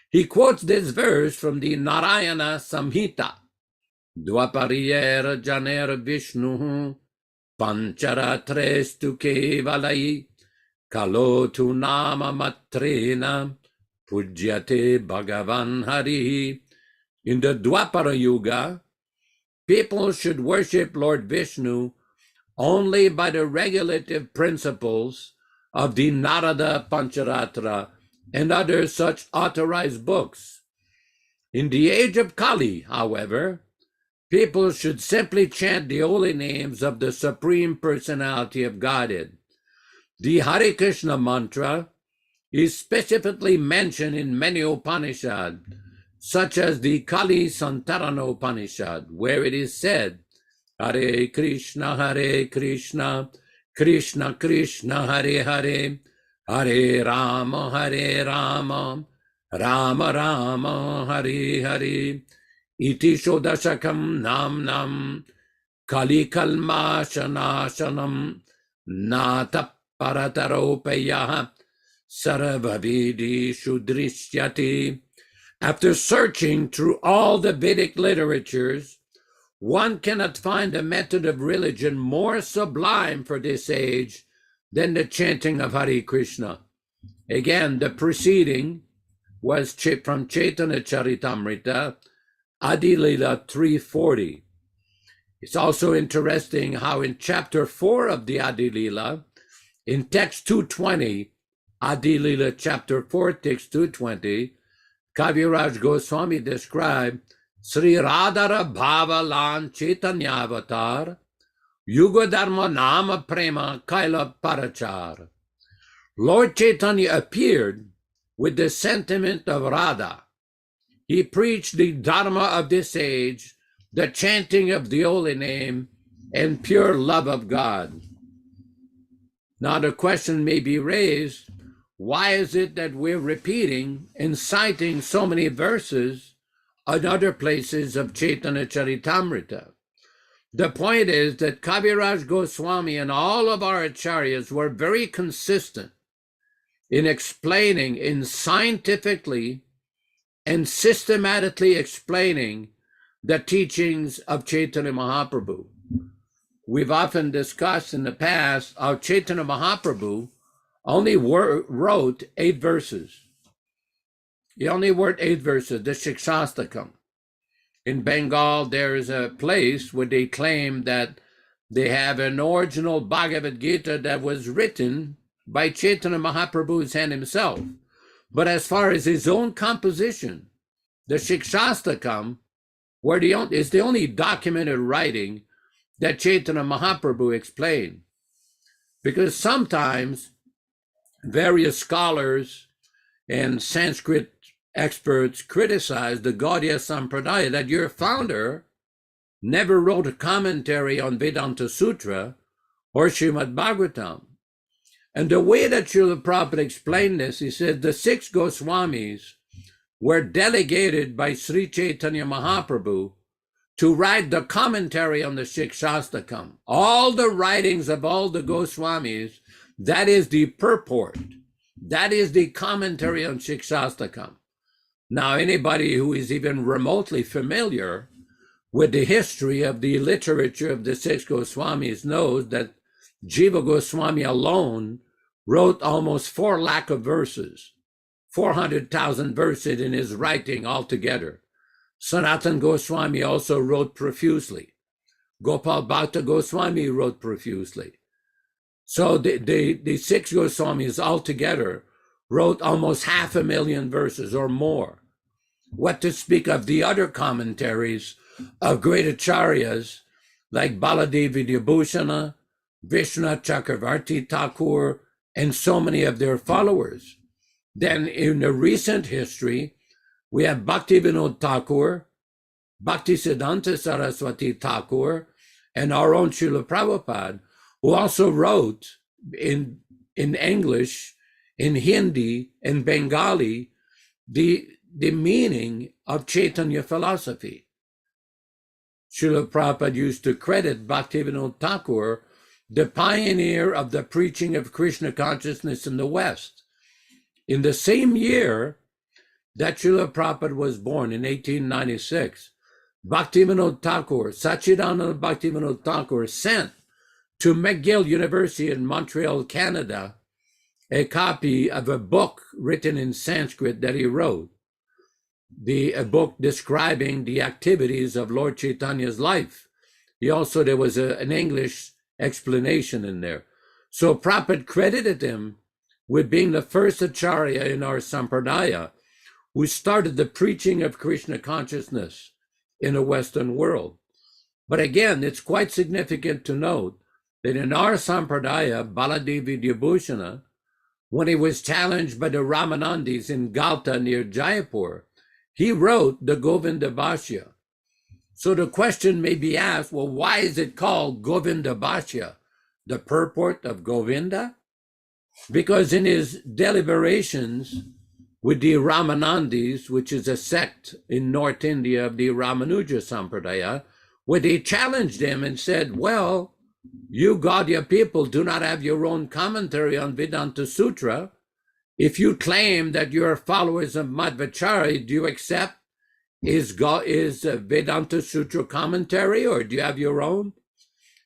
He quotes this verse from the Narayana Samhita. Dvapariyera janera Vishnu pancharatrestu kevalai kalotu nama matrena pujyate Bhagavan Hari. In the Dwapara Yuga, people should worship Lord Vishnu only by the regulative principles of the Narada Pancharatra and other such authorized books. In the age of Kali, however, people should simply chant the holy names of the Supreme Personality of Godhead. The Hare Krishna mantra is specifically mentioned in many Upanishads, such as the Kali Santarana Upanishad, where it is said, Hare Krishna, Krishna Krishna, Hare Hare, Hare Rama, Rama Rama, Hare Hare, Iti Shodashakam Nam, Kali Kalmashanashanam, Nata Parataropaya, Saravavidi Shudrishyati. After searching through all the Vedic literatures, one cannot find a method of religion more sublime for this age than the chanting of Hare Krishna. Again, the preceding was from Caitanya-caritāmṛta, Adi Lila 340. It's also interesting how in chapter 4 of the Adi Lila, in text 220, Adi Lila chapter 4, text 220, Kaviraj Goswami described Sri Radhara Bhavalan Chaitanya-avatar, Yuga Dharma Nama Prema Kaila Parachar. Lord Chaitanya appeared with the sentiment of Radha. He preached the dharma of this age, the chanting of the holy name, and pure love of God. Now the question may be raised, why is it that we're repeating and citing so many verses in other places of Caitanya-caritāmṛta? The point is that Kaviraj Goswami and all of our acharyas were very consistent in explaining, in scientifically and systematically explaining the teachings of Chaitanya Mahaprabhu. We've often discussed in the past how Chaitanya Mahaprabhu only wrote 8 verses. He only wrote 8 verses, the Shikshastakam. In Bengal, there is a place where they claim that they have an original Bhagavad Gita that was written by Chaitanya Mahaprabhu's hand himself. But as far as his own composition, the Shikshastakam is the only documented writing that Chaitanya Mahaprabhu explained. Because sometimes various scholars and Sanskrit experts criticize the Gaudiya Sampradaya that your founder never wrote a commentary on Vedanta Sutra or Srimad Bhagavatam. And the way that Srila Prabhupada explained this, he said the 6 Goswamis were delegated by Sri Chaitanya Mahaprabhu to write the commentary on the Shikshastakam. All the writings of all the Goswamis, that is the purport. That is the commentary on Shikshastakam. Now, anybody who is even remotely familiar with the history of the literature of the 6 Goswamis knows that Jiva Goswami alone wrote almost 4 lakh of verses, 400,000 verses in his writing altogether. Sanatana Goswami also wrote profusely. Gopal Bhatta Goswami wrote profusely. So the 6 Goswamis altogether wrote almost 500,000 verses or more. What to speak of the other commentaries of great acharyas like Baladevi Vibhushana, Vishnu Chakravarti Thakur, and so many of their followers. Then in the recent history, we have Bhaktivedanta Thakur, Bhaktisiddhanta Saraswati Thakur, and our own Srila Prabhupada, who also wrote in in English, in Hindi, in Bengali, the meaning of Chaitanya philosophy. Srila Prabhupada used to credit Bhaktivedanta Thakur, the pioneer of the preaching of Krishna consciousness in the West. In the same year that Srila Prabhupada was born, in 1896, Bhaktivedanta Thakur, Sachidananda Bhaktivedanta Thakur, sent to McGill University in Montreal, Canada, a copy of a book written in Sanskrit that he wrote, a book describing the activities of Lord Chaitanya's life. There was an English explanation in there. So Prabhupada credited him with being the first acharya in our sampradaya who started the preaching of Krishna consciousness in the Western world. But again, it's quite significant to note that in our sampradaya, Baladevi Vidyabhushana, when he was challenged by the Ramanandis in Galta near Jaipur, he wrote the Govinda Bhashya. So the question may be asked, well, why is it called Govinda Bhashya, the purport of Govinda? Because in his deliberations with the Ramanandis, which is a sect in North India of the Ramanuja Sampradaya, where they challenged him and said, well, you Gaudiya people do not have your own commentary on Vedanta Sutra. If you claim that you're followers of Madhvacharya, do you accept his Vedanta Sutra commentary, or do you have your own?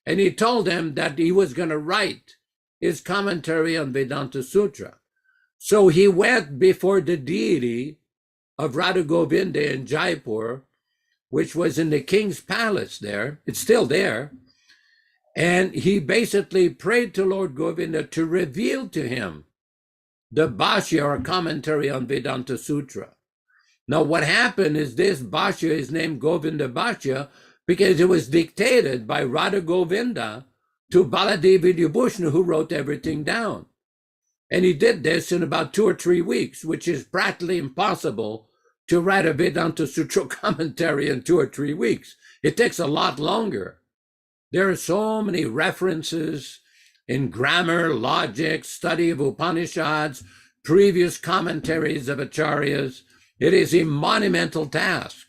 And he told them that he was going to write his commentary on Vedanta Sutra. So he went before the deity of Radha Govinda in Jaipur, which was in the king's palace there. It's still there. And he basically prayed to Lord Govinda to reveal to him the Bhashya, or commentary on Vedanta Sutra. Now, what happened is this Bhashya is named Govinda Bhashya because it was dictated by Radha Govinda to Baladevi Vidyabhushana, who wrote everything down. And he did this in about 2 or 3 weeks, which is practically impossible to write a Vedanta Sutra commentary in 2 or 3 weeks. It takes a lot longer. There are so many references in grammar, logic, study of Upanishads, previous commentaries of acharyas. It is a monumental task.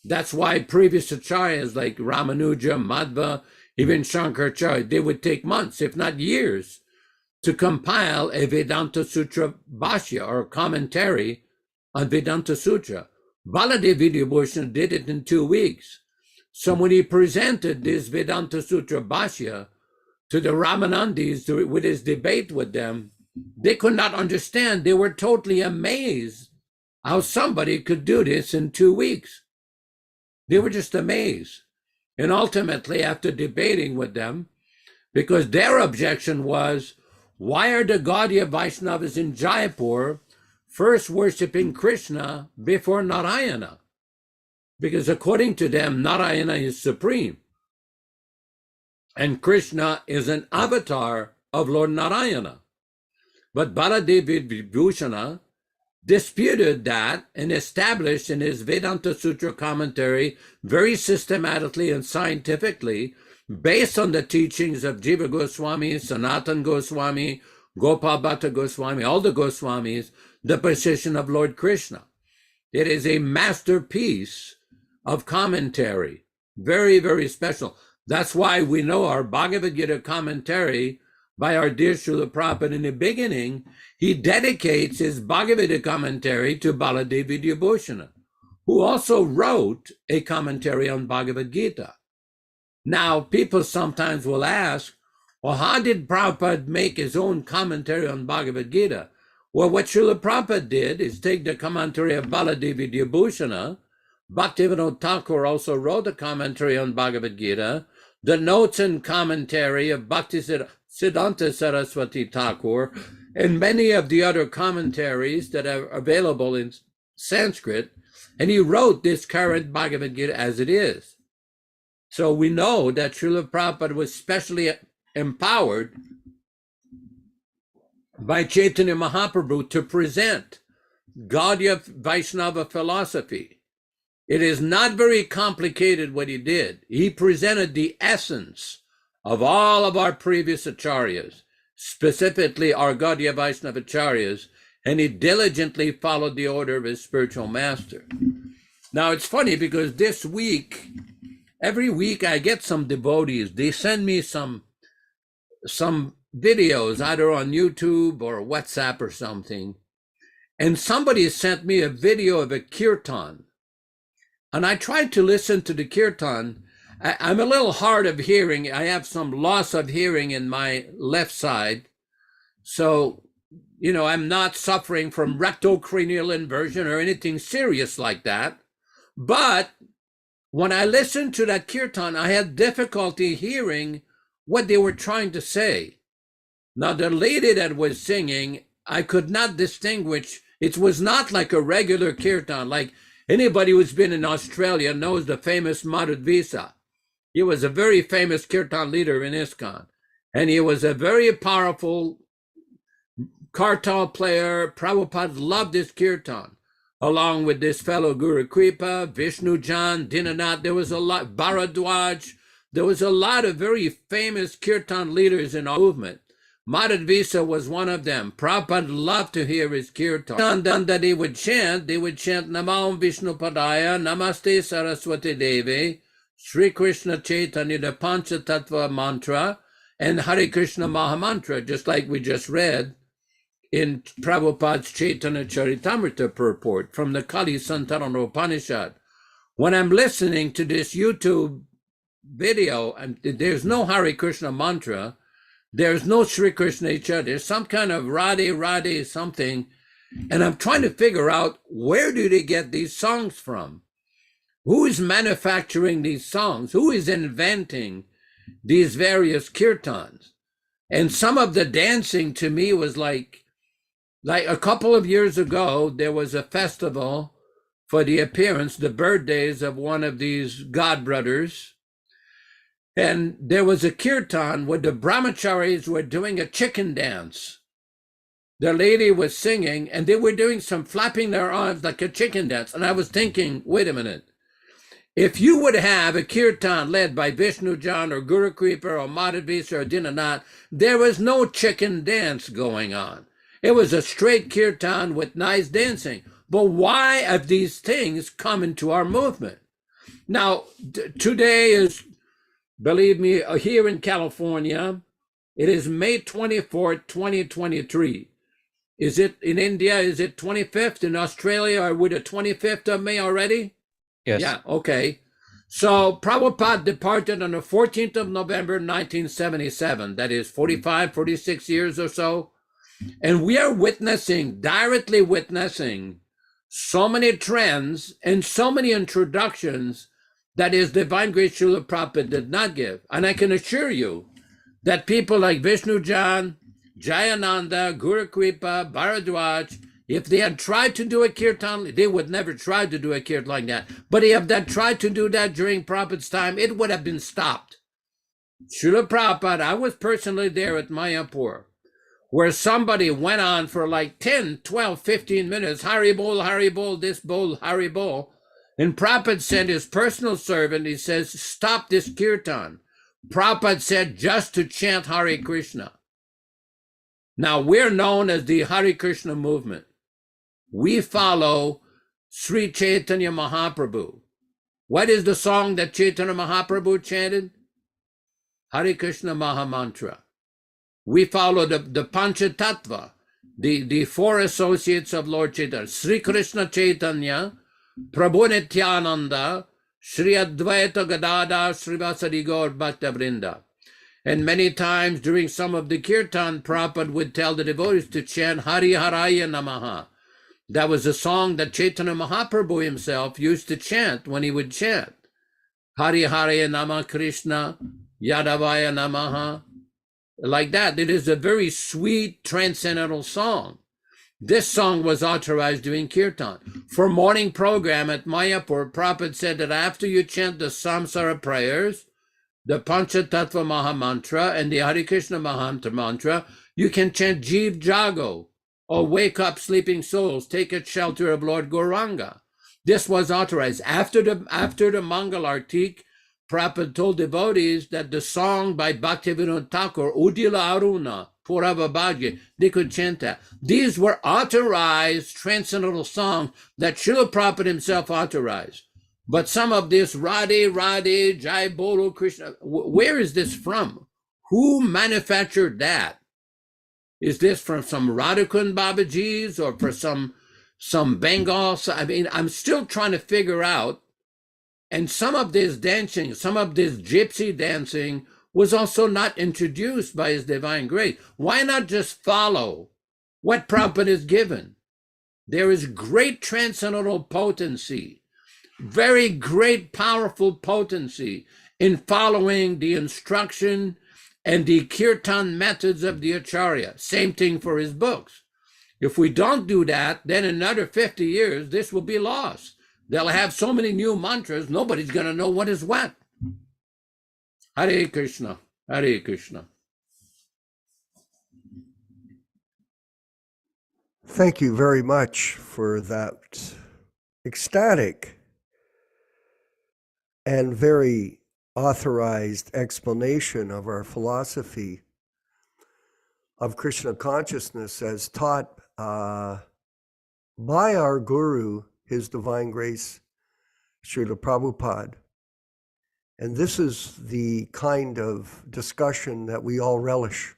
That's why previous acharyas like Ramanuja, Madhva, even Shankaracharya, they would take months, if not years, to compile a Vedanta Sutra Bhashya, or commentary on Vedanta Sutra. Baladevi Vidyabhushana did it in 2 weeks. So when he presented this Vedanta Sutra Bhashya to the Ramanandis with his debate with them, they could not understand. They were totally amazed how somebody could do this in 2 weeks. They were just amazed. And ultimately, after debating with them, because their objection was, why are the Gaudiya Vaishnavas in Jaipur first worshiping Krishna before Narayana? Because according to them, Narayana is supreme. And Krishna is an avatar of Lord Narayana. But Baladevi Vidyabhushana disputed that and established in his Vedanta Sutra commentary very systematically and scientifically, based on the teachings of Jiva Goswami, Sanatan Goswami, Gopal Bhatta Goswami, all the Goswamis, the position of Lord Krishna. It is a masterpiece of commentary, very, very special. That's why we know our Bhagavad Gita commentary by our dear Srila Prabhupada. In the beginning, he dedicates his Bhagavad Gita commentary to Baladevi Vidyabhushana, who also wrote a commentary on Bhagavad Gita. Now, people sometimes will ask, well, how did Prabhupada make his own commentary on Bhagavad Gita? Well, what Srila Prabhupada did is take the commentary of Baladevi Vidyabhushana. Bhaktivedanta Thakur also wrote a commentary on Bhagavad Gita. The notes and commentary of Bhaktisiddhanta Saraswati Thakur, and many of the other commentaries that are available in Sanskrit. And he wrote this current Bhagavad Gita as it is. So we know that Srila Prabhupada was specially empowered by Chaitanya Mahaprabhu to present Gaudiya Vaishnava philosophy. It is not very complicated what he did. He presented the essence of all of our previous acharyas, specifically our Gaudiya Vaishnava acharyas, and he diligently followed the order of his spiritual master. Now, it's funny because this week, every week I get some devotees. They send me some videos, either on YouTube or WhatsApp or something. And somebody sent me a video of a kirtan. And I tried to listen to the kirtan. I'm a little hard of hearing. I have some loss of hearing in my left side. So, you know, I'm not suffering from rectocranial inversion or anything serious like that. But when I listened to that kirtan, I had difficulty hearing what they were trying to say. Now, the lady that was singing, I could not distinguish. It was not like a regular kirtan. Like anybody who's been in Australia knows the famous Madhudvisa. He was a very famous kirtan leader in ISKCON. And he was a very powerful kartal player. Prabhupada loved this kirtan, along with this fellow Guru Kripa, Vishnu Jan, Dinanath. There was a lot, Bharadwaj. There was a lot of very famous kirtan leaders in our movement. Madhudvisa was one of them. Prabhupada loved to hear his kirtan. And that they would chant Namam Vishnu Padaya, Namaste Saraswati Devi, Sri Krishna Chaitanya, the Pancha Tattva mantra, and Hare Krishna Maha Mantra, just like we just read in Prabhupada's Caitanya-caritāmṛta purport from the Kali Santarana Upanishad. When I'm listening to this YouTube video, and there's no Hare Krishna mantra, there's no Sri Krishna Icha, there's some kind of Radhe something, and I'm trying to figure out, where do they get these songs from? Who is manufacturing these songs? Who is inventing these various kirtans? And some of the dancing to me was like a couple of years ago, there was a festival for the appearance, the birthdays of one of these godbrothers. And there was a kirtan where the brahmacharis were doing a chicken dance. The lady was singing and they were doing some flapping their arms like a chicken dance. And I was thinking, wait a minute. If you would have a kirtan led by Vishnu Jan or Guru Kripa or Madhudvisa or Dinanath, there was no chicken dance going on. It was a straight kirtan with nice dancing. But why have these things come into our movement? Now, today is, believe me, here in California, it is May 24th, 2023. Is it in India? Is it 25th? In Australia, are we the 25th of May already? Yes. Yeah, okay. So Prabhupada departed on the 14th of November, 1977. That is 46 years or so. And we are directly witnessing so many trends and so many introductions that His Divine Grace Srila Prabhupada did not give. And I can assure you that people like Vishnu Jan, Jayananda, Guru Kripa, Bharadwaj, if they had tried to do a kirtan, they would never try to do a kirtan like that. But if they tried to do that during Prabhupada's time, it would have been stopped. Srila Prabhupada, I was personally there at Mayapur, where somebody went on for like 10, 12, 15 minutes, Hari Bol, this Bol, Hari Bol. And Prabhupada sent his personal servant, he says, stop this kirtan. Prabhupada said just to chant Hare Krishna. Now, we're known as the Hare Krishna movement. We follow Sri Chaitanya Mahaprabhu. What is the song that Chaitanya Mahaprabhu chanted? Hare Krishna Maha Mantra. We follow the Pancha Tattva, the four associates of Lord Chaitanya. Sri Krishna Chaitanya, Prabhu Nityananda, Sri Advaita Gadada, Srivasadi Gaur Bhaktivedanta. And many times during some of the kirtan, Prabhupada would tell the devotees to chant Hari Haraya Namaha. That was a song that Chaitanya Mahaprabhu himself used to chant when he would chant. Hari Haraya Namah Krishna, Yadavaya Namaha. Like that. It is a very sweet, transcendental song. This song was authorized during kirtan. For morning program at Mayapur, Prabhupada said that after you chant the Samsara prayers, the Pancha Tattva Maha Mantra and the Hare Krishna Maha Mantra, you can chant Jeev Jago, or wake up sleeping souls, take a shelter of Lord Gauranga. This was authorized. After the Mangal Artik, Prabhupada told devotees that the song by Bhaktivedanta Thakur, Udila Aruna, Purava Bhagya, they could chant that. These were authorized transcendental songs that Srila Prabhupada himself authorized. But some of this Radhe, Radhe, Jai Bolo Krishna, where is this from? Who manufactured that? Is this from some Radhakund Babaji's or for some Bengal? I mean, I'm still trying to figure out. And some of this dancing, some of this gypsy dancing was also not introduced by His Divine Grace. Why not just follow what Prabhupada is given? There is great transcendental potency, very great powerful potency in following the instruction and the Kirtan methods of the Acharya. Same thing for his books. If we don't do that, then in another 50 years, this will be lost. They'll have so many new mantras, nobody's going to know what is what. Hare Krishna, Hare Krishna. Thank you very much for that ecstatic and very authorized explanation of our philosophy of Krishna consciousness as taught by our Guru, His Divine Grace Srila Prabhupada. And this is the kind of discussion that we all relish,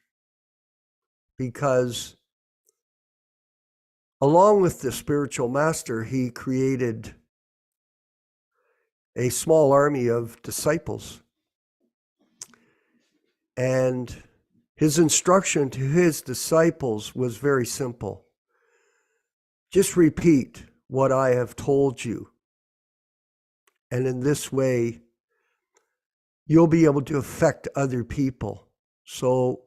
because along with the spiritual master, he created a small army of disciples. And his instruction to his disciples was very simple. Just repeat what I have told you. And in this way, you'll be able to affect other people. So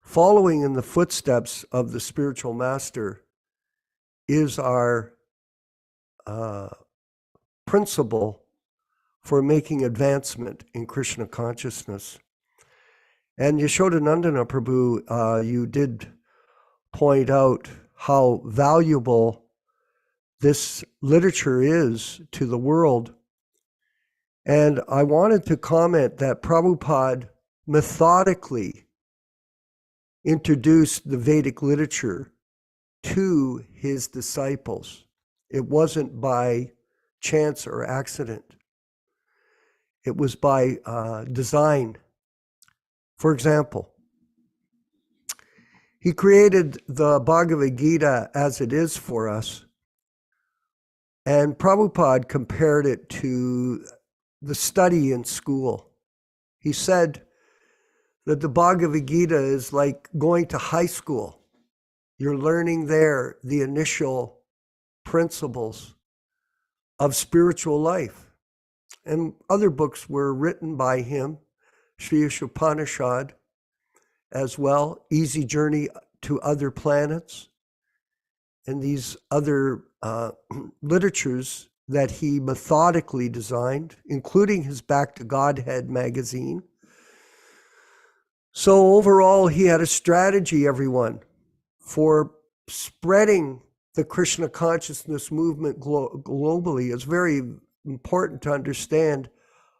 following in the footsteps of the spiritual master is our principle for making advancement in Krishna consciousness. And Yaśodā-nandana Prabhu, you did point out how valuable this literature is to the world. And I wanted to comment that Prabhupada methodically introduced the Vedic literature to his disciples. It wasn't by chance or accident. It was by design. For example, he created the Bhagavad Gita as it is for us, and Prabhupada compared it to the study in school. He said that the Bhagavad Gita is like going to high school. You're learning there the initial principles of spiritual life. And other books were written by him, Sri Upanishad as well, Easy Journey to Other Planets, and these other literatures that he methodically designed, including his Back to Godhead magazine. So overall, he had a strategy, everyone, for spreading the Krishna consciousness movement globally. It's very important to understand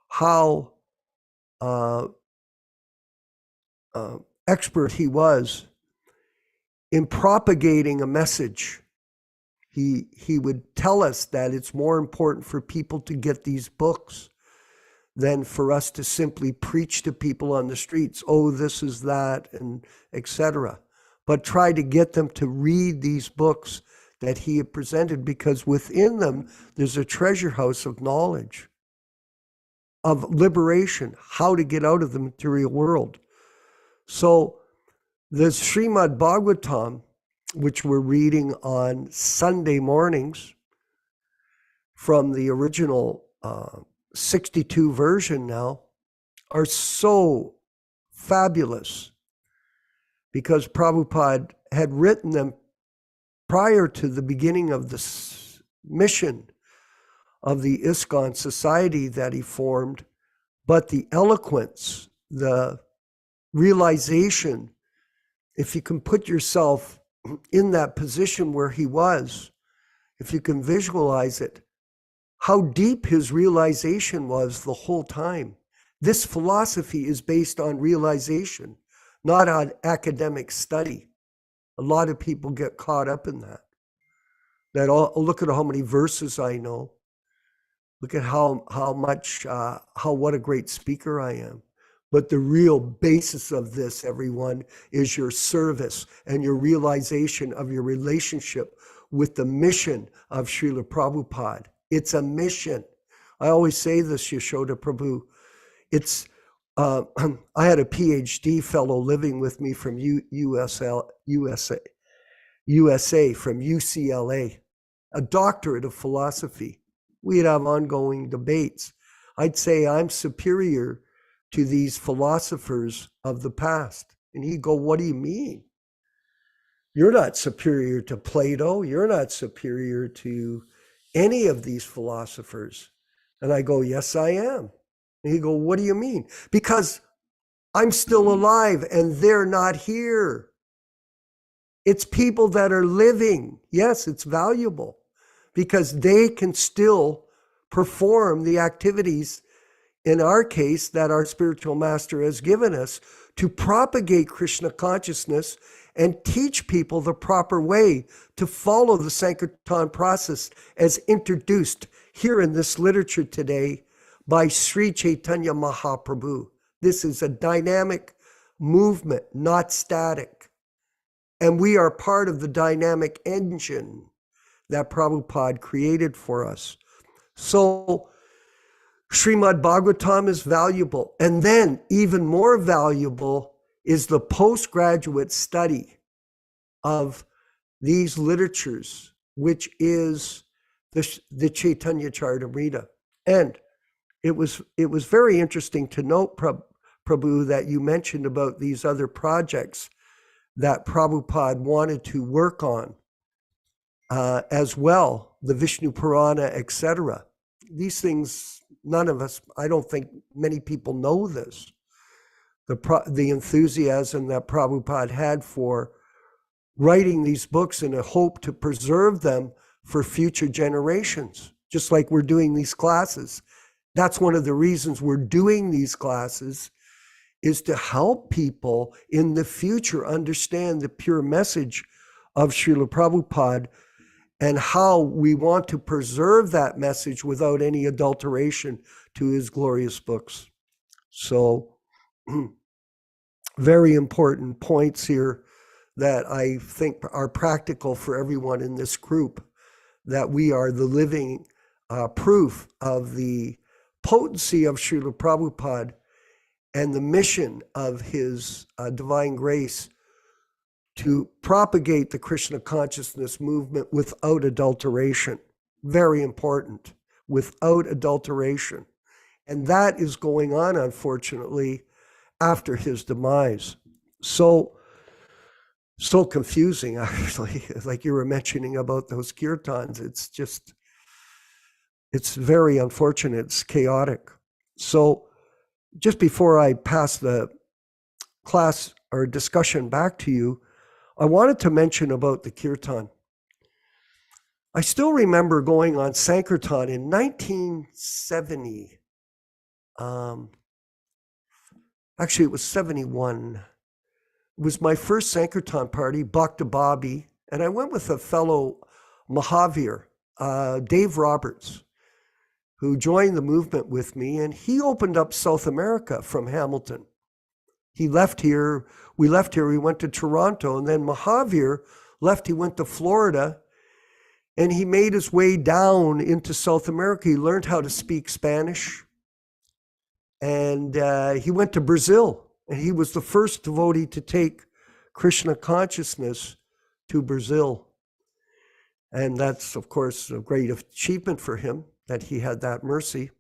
how expert he was in propagating a message. He would tell us that it's more important for people to get these books than for us to simply preach to people on the streets, oh, this is that, and etc. But try to get them to read these books that he had presented, because within them, there's a treasure house of knowledge, of liberation, how to get out of the material world. So the Srimad Bhagavatam, which we're reading on Sunday mornings from the original 62 version now, are so fabulous because Prabhupada had written them prior to the beginning of the mission of the ISKCON society that he formed. But the eloquence, the realization, if you can put yourself in that position where he was, if you can visualize it, how deep his realization was the whole time. This philosophy is based on realization, not on academic study. A lot of people get caught up in that. Look at how many verses I know. Look at what a great speaker I am. But the real basis of this, everyone, is your service and your realization of your relationship with the mission of Srila Prabhupada. It's a mission. I always say this, Yashoda Prabhu. It's I had a PhD fellow living with me from USA, from UCLA, a doctorate of philosophy. We'd have ongoing debates. I'd say I'm superior to these philosophers of the past. And he'd go, what do you mean? You're not superior to Plato. You're not superior to any of these philosophers. And I go, yes, I am. And he'd go, what do you mean? Because I'm still alive and they're not here. It's people that are living. Yes, it's valuable because they can still perform the activities, in our case, that our spiritual master has given us to propagate Krishna consciousness and teach people the proper way to follow the Sankirtan process as introduced here in this literature today by Sri Chaitanya Mahaprabhu. This is a dynamic movement, not static. And we are part of the dynamic engine that Prabhupada created for us. So Srimad Bhagavatam is valuable. And then even more valuable is the postgraduate study of these literatures, which is the Caitanya-caritāmṛta. And it was very interesting to note, Prabhu, that you mentioned about these other projects that Prabhupada wanted to work on as well, the Vishnu Purana, etc. These things, none of us, I don't think many people know this. The enthusiasm that Prabhupada had for writing these books in a hope to preserve them for future generations, just like we're doing these classes. That's one of the reasons we're doing these classes, is to help people in the future understand the pure message of Srila Prabhupada and how we want to preserve that message without any adulteration to his glorious books. So very important points here that I think are practical for everyone in this group, that we are the living proof of the potency of Srila Prabhupada and the mission of his divine grace to propagate the Krishna consciousness movement without adulteration. Very important, without adulteration. And that is going on, unfortunately, after his demise. So confusing, actually, like you were mentioning about those kirtans. It's very unfortunate, it's chaotic. So just before I pass the class or discussion back to you, I wanted to mention about the kirtan. I still remember going on Sankirtan in 1970. Actually, it was 71. It was my first Sankirtan party, Bhakta Bobby, and I went with a fellow Mahavir, Dave Roberts, who joined the movement with me, and he opened up South America from Hamilton. He left here, we went to Toronto, and then Mahavir left, he went to Florida, and he made his way down into South America. He learned how to speak Spanish, and he went to Brazil, and he was the first devotee to take Krishna consciousness to Brazil. And that's, of course, a great achievement for him, that he had that mercy.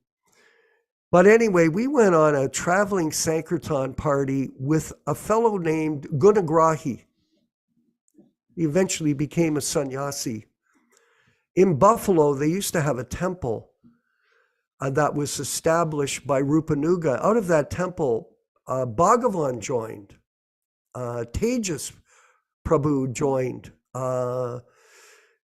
But anyway, we went on a traveling Sankirtan party with a fellow named Gunagrahi. He eventually became a sannyasi. In Buffalo, they used to have a temple that was established by Rupanuga. Out of that temple, Bhagavan joined, Tejas Prabhu joined,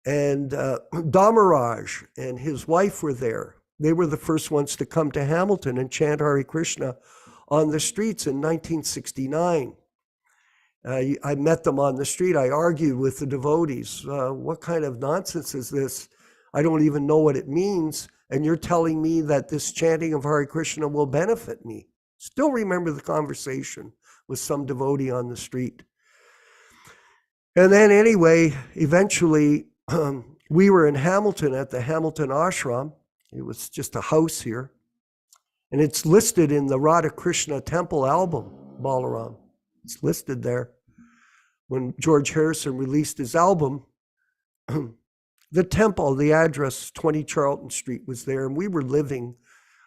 and Damaraj and his wife were there. They were the first ones to come to Hamilton and chant Hare Krishna on the streets in 1969. I met them on the street. I argued with the devotees. What kind of nonsense is this? I don't even know what it means. And you're telling me that this chanting of Hare Krishna will benefit me. Still remember the conversation with some devotee on the street. And then anyway, eventually, we were in Hamilton at the Hamilton ashram. It was just a house here. And it's listed in the Radha Krishna Temple album, Balaram. It's listed there. When George Harrison released his album, the temple, the address, 20 Charlton Street was there, and we were living,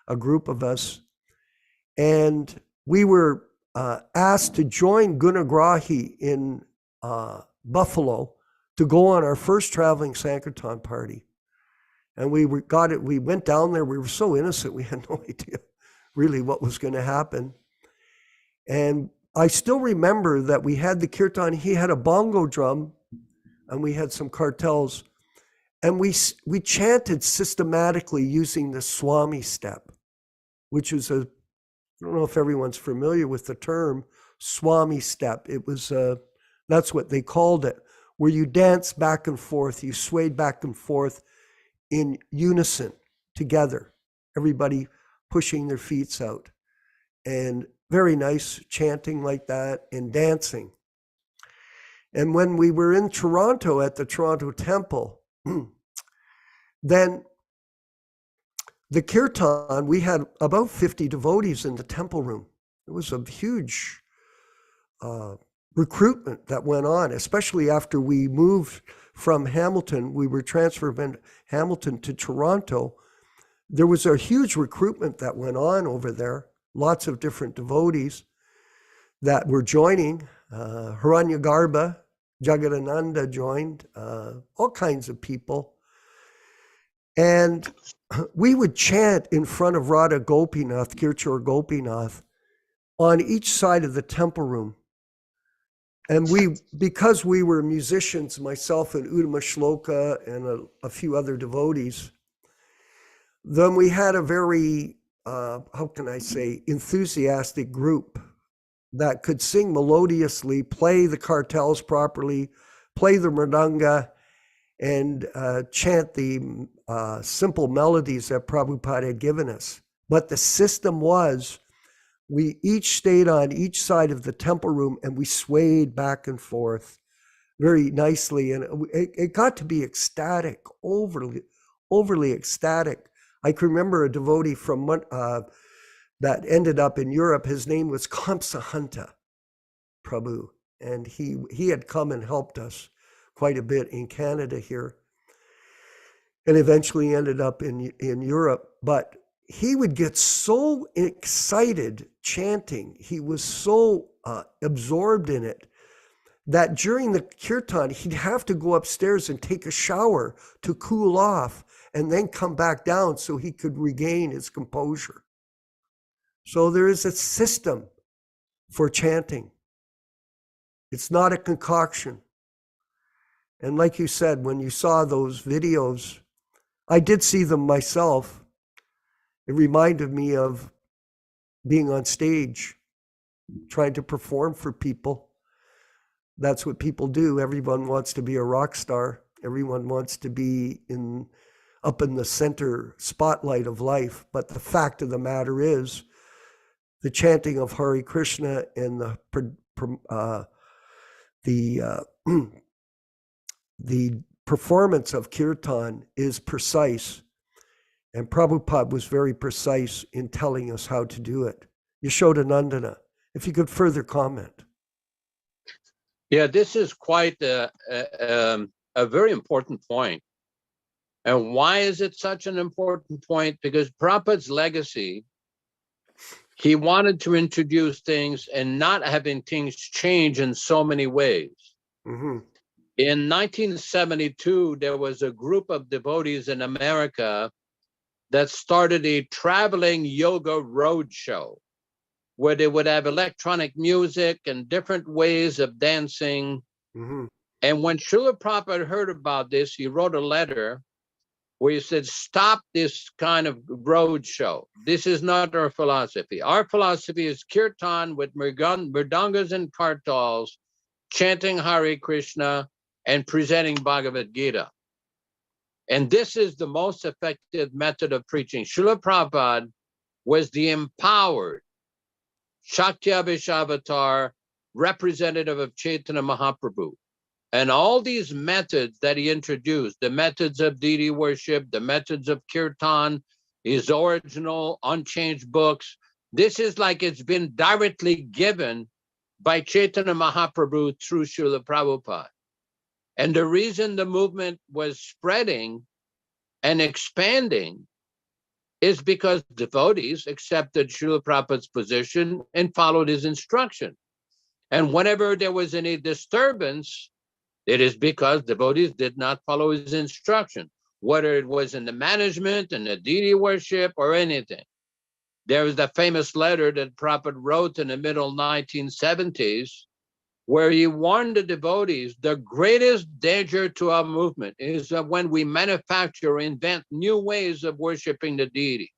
a group of us, and we were asked to join Gunagrahi in Buffalo to go on our first traveling Sankirtan party. And we got it. We went down there. We were so innocent. We had no idea really what was going to happen. And I still remember that we had the kirtan. He had a bongo drum, and we had some cartels. And we chanted systematically using the Swami step, which is I don't know if everyone's familiar with the term Swami step. It was, that's what they called it, where you dance back and forth, you swayed back and forth in unison together, everybody pushing their feet out. And very nice chanting like that and dancing. And when we were in Toronto at the Toronto Temple, then the kirtan, we had about 50 devotees in the temple room. It was a huge recruitment that went on, especially after we moved from Hamilton. We were transferred from Hamilton to Toronto. There was a huge recruitment that went on over there. Lots of different devotees that were joining. Hiranyagarbha, Jagadananda joined, all kinds of people. And we would chant in front of Radha Gopinath, Kirchor Gopinath, on each side of the temple room. And because we were musicians, myself and Uttama Shloka and a few other devotees, then we had a very, how can I say, enthusiastic group that could sing melodiously, play the cartels properly, play the mridanga, and chant the simple melodies that Prabhupada had given us. But the system was, we each stayed on each side of the temple room and we swayed back and forth very nicely. And it got to be ecstatic, overly ecstatic. I can remember a devotee from that ended up in Europe. His name was Kamsahanta Prabhu, and he had come and helped us quite a bit in Canada here, and eventually ended up in Europe. But he would get so excited chanting. He was so absorbed in it that during the kirtan, he'd have to go upstairs and take a shower to cool off and then come back down so he could regain his composure. So there is a system for chanting. It's not a concoction. And like you said, when you saw those videos, I did see them myself. It reminded me of being on stage, trying to perform for people. That's what people do. Everyone wants to be a rock star. Everyone wants to be up in the center spotlight of life. But the fact of the matter is, the chanting of Hare Krishna and the performance of kirtan is precise. And Prabhupada was very precise in telling us how to do it. Yaśodā-nandana, if you could further comment. Yeah, this is quite a very important point. And why is it such an important point? Because Prabhupada's legacy, he wanted to introduce things and not having things change in so many ways. Mm-hmm. In 1972, there was a group of devotees in America that started a traveling yoga roadshow where they would have electronic music and different ways of dancing. Mm-hmm. And when Srila Prabhupada heard about this, he wrote a letter where he said, stop this kind of road show. This is not our philosophy. Our philosophy is kirtan with mridangas and kartals, chanting Hare Krishna and presenting Bhagavad Gita. And this is the most effective method of preaching. Srila Prabhupada was the empowered Shakyabhishavatar representative of Chaitanya Mahaprabhu. And all these methods that he introduced, the methods of deity worship, the methods of kirtan, his original unchanged books, this is like it's been directly given by Chaitanya Mahaprabhu through Srila Prabhupada. And the reason the movement was spreading and expanding is because devotees accepted Srila Prabhupada's position and followed his instruction. And whenever there was any disturbance, it is because devotees did not follow his instruction, whether it was in the management and the deity worship or anything. There was the famous letter that Prabhupada wrote in the middle 1970s, where he warned the devotees, the greatest danger to our movement is that when we manufacture or invent new ways of worshiping the deity.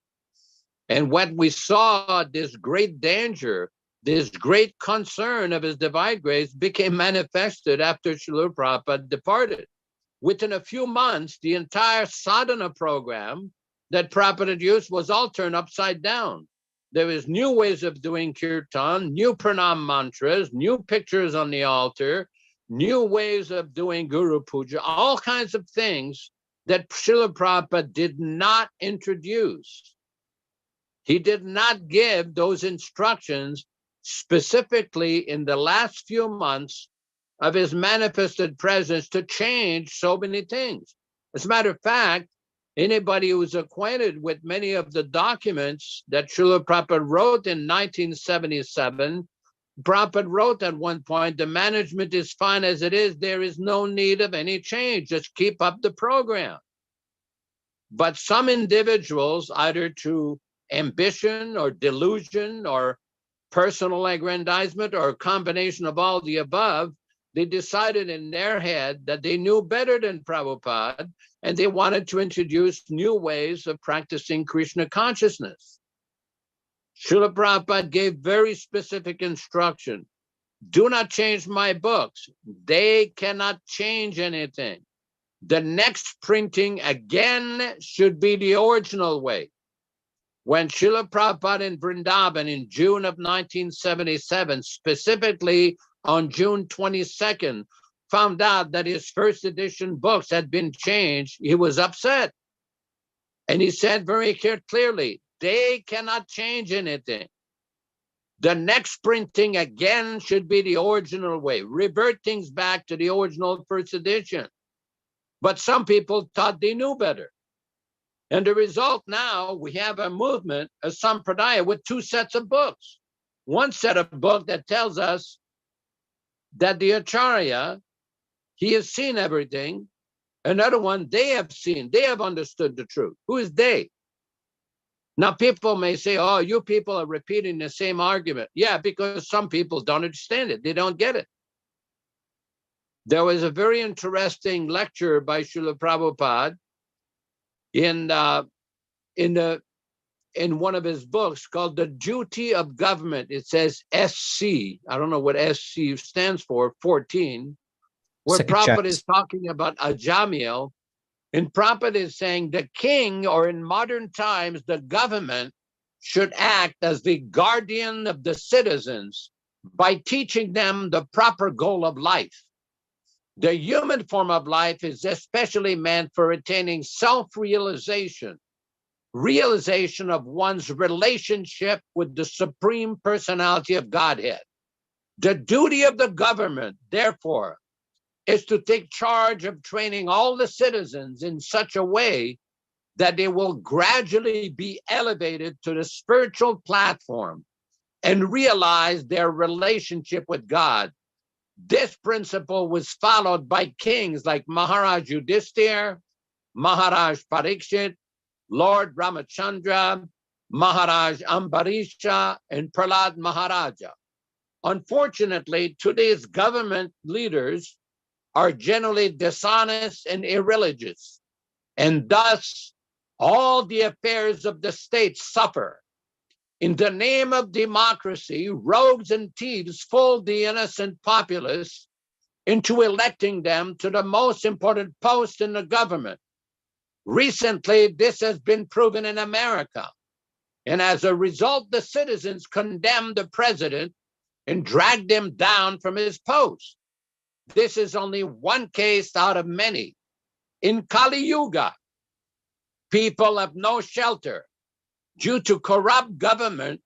And what we saw, this great danger, this great concern of His Divine Grace became manifested after Srila Prabhupada departed. Within a few months, the entire sadhana program that Prabhupada used was all turned upside down. There was new ways of doing kirtan, new pranam mantras, new pictures on the altar, new ways of doing guru puja, all kinds of things that Srila Prabhupada did not introduce. He did not give those instructions specifically in the last few months of his manifested presence to change so many things. As a matter of fact, anybody who's acquainted with many of the documents that Srila Prabhupada wrote in 1977, Prabhupada wrote at one point, the management is fine as it is. There is no need of any change. Just keep up the program. But some individuals, either through ambition or delusion or personal aggrandizement or a combination of all the above, they decided in their head that they knew better than Prabhupada, and they wanted to introduce new ways of practicing Krishna consciousness. Srila Prabhupada gave very specific instruction. Do not change my books. They cannot change anything. The next printing again should be the original way. When Srila Prabhupada in Vrindavan in June of 1977, specifically on June 22nd, found out that his first edition books had been changed, he was upset. And he said very clearly, they cannot change anything. The next printing again should be the original way. Revert things back to the original first edition. But some people thought they knew better. And the result now, we have a movement, a sampradaya, with two sets of books. One set of books that tells us that the acharya, he has seen everything. Another one, they have seen, they have understood the truth. Who is they? Now, people may say, oh, you people are repeating the same argument. Yeah, because some people don't understand it. They don't get it. There was a very interesting lecture by Srila Prabhupada in one of his books called The Duty of Government. It says SC. I don't know what SC stands for, 14, where Prabhupada is talking about Ajamil. And Prabhupada is saying the king, or in modern times, the government, should act as the guardian of the citizens by teaching them the proper goal of life. The human form of life is especially meant for attaining self-realization, realization of one's relationship with the Supreme Personality of Godhead. The duty of the government, therefore, is to take charge of training all the citizens in such a way that they will gradually be elevated to the spiritual platform and realize their relationship with God. This principle was followed by kings like Maharaj Yudhishthira, Maharaj Parikshit, Lord Ramachandra, Maharaj Ambarisha, and Prahlad Maharaja. Unfortunately, today's government leaders are generally dishonest and irreligious. and thus all the affairs of the state suffer. In the name of democracy, rogues and thieves fool the innocent populace into electing them to the most important post in the government. Recently, this has been proven in America. And as a result, the citizens condemned the president and dragged him down from his post. This is only one case out of many. In Kali Yuga, people have no shelter. Due to corrupt government,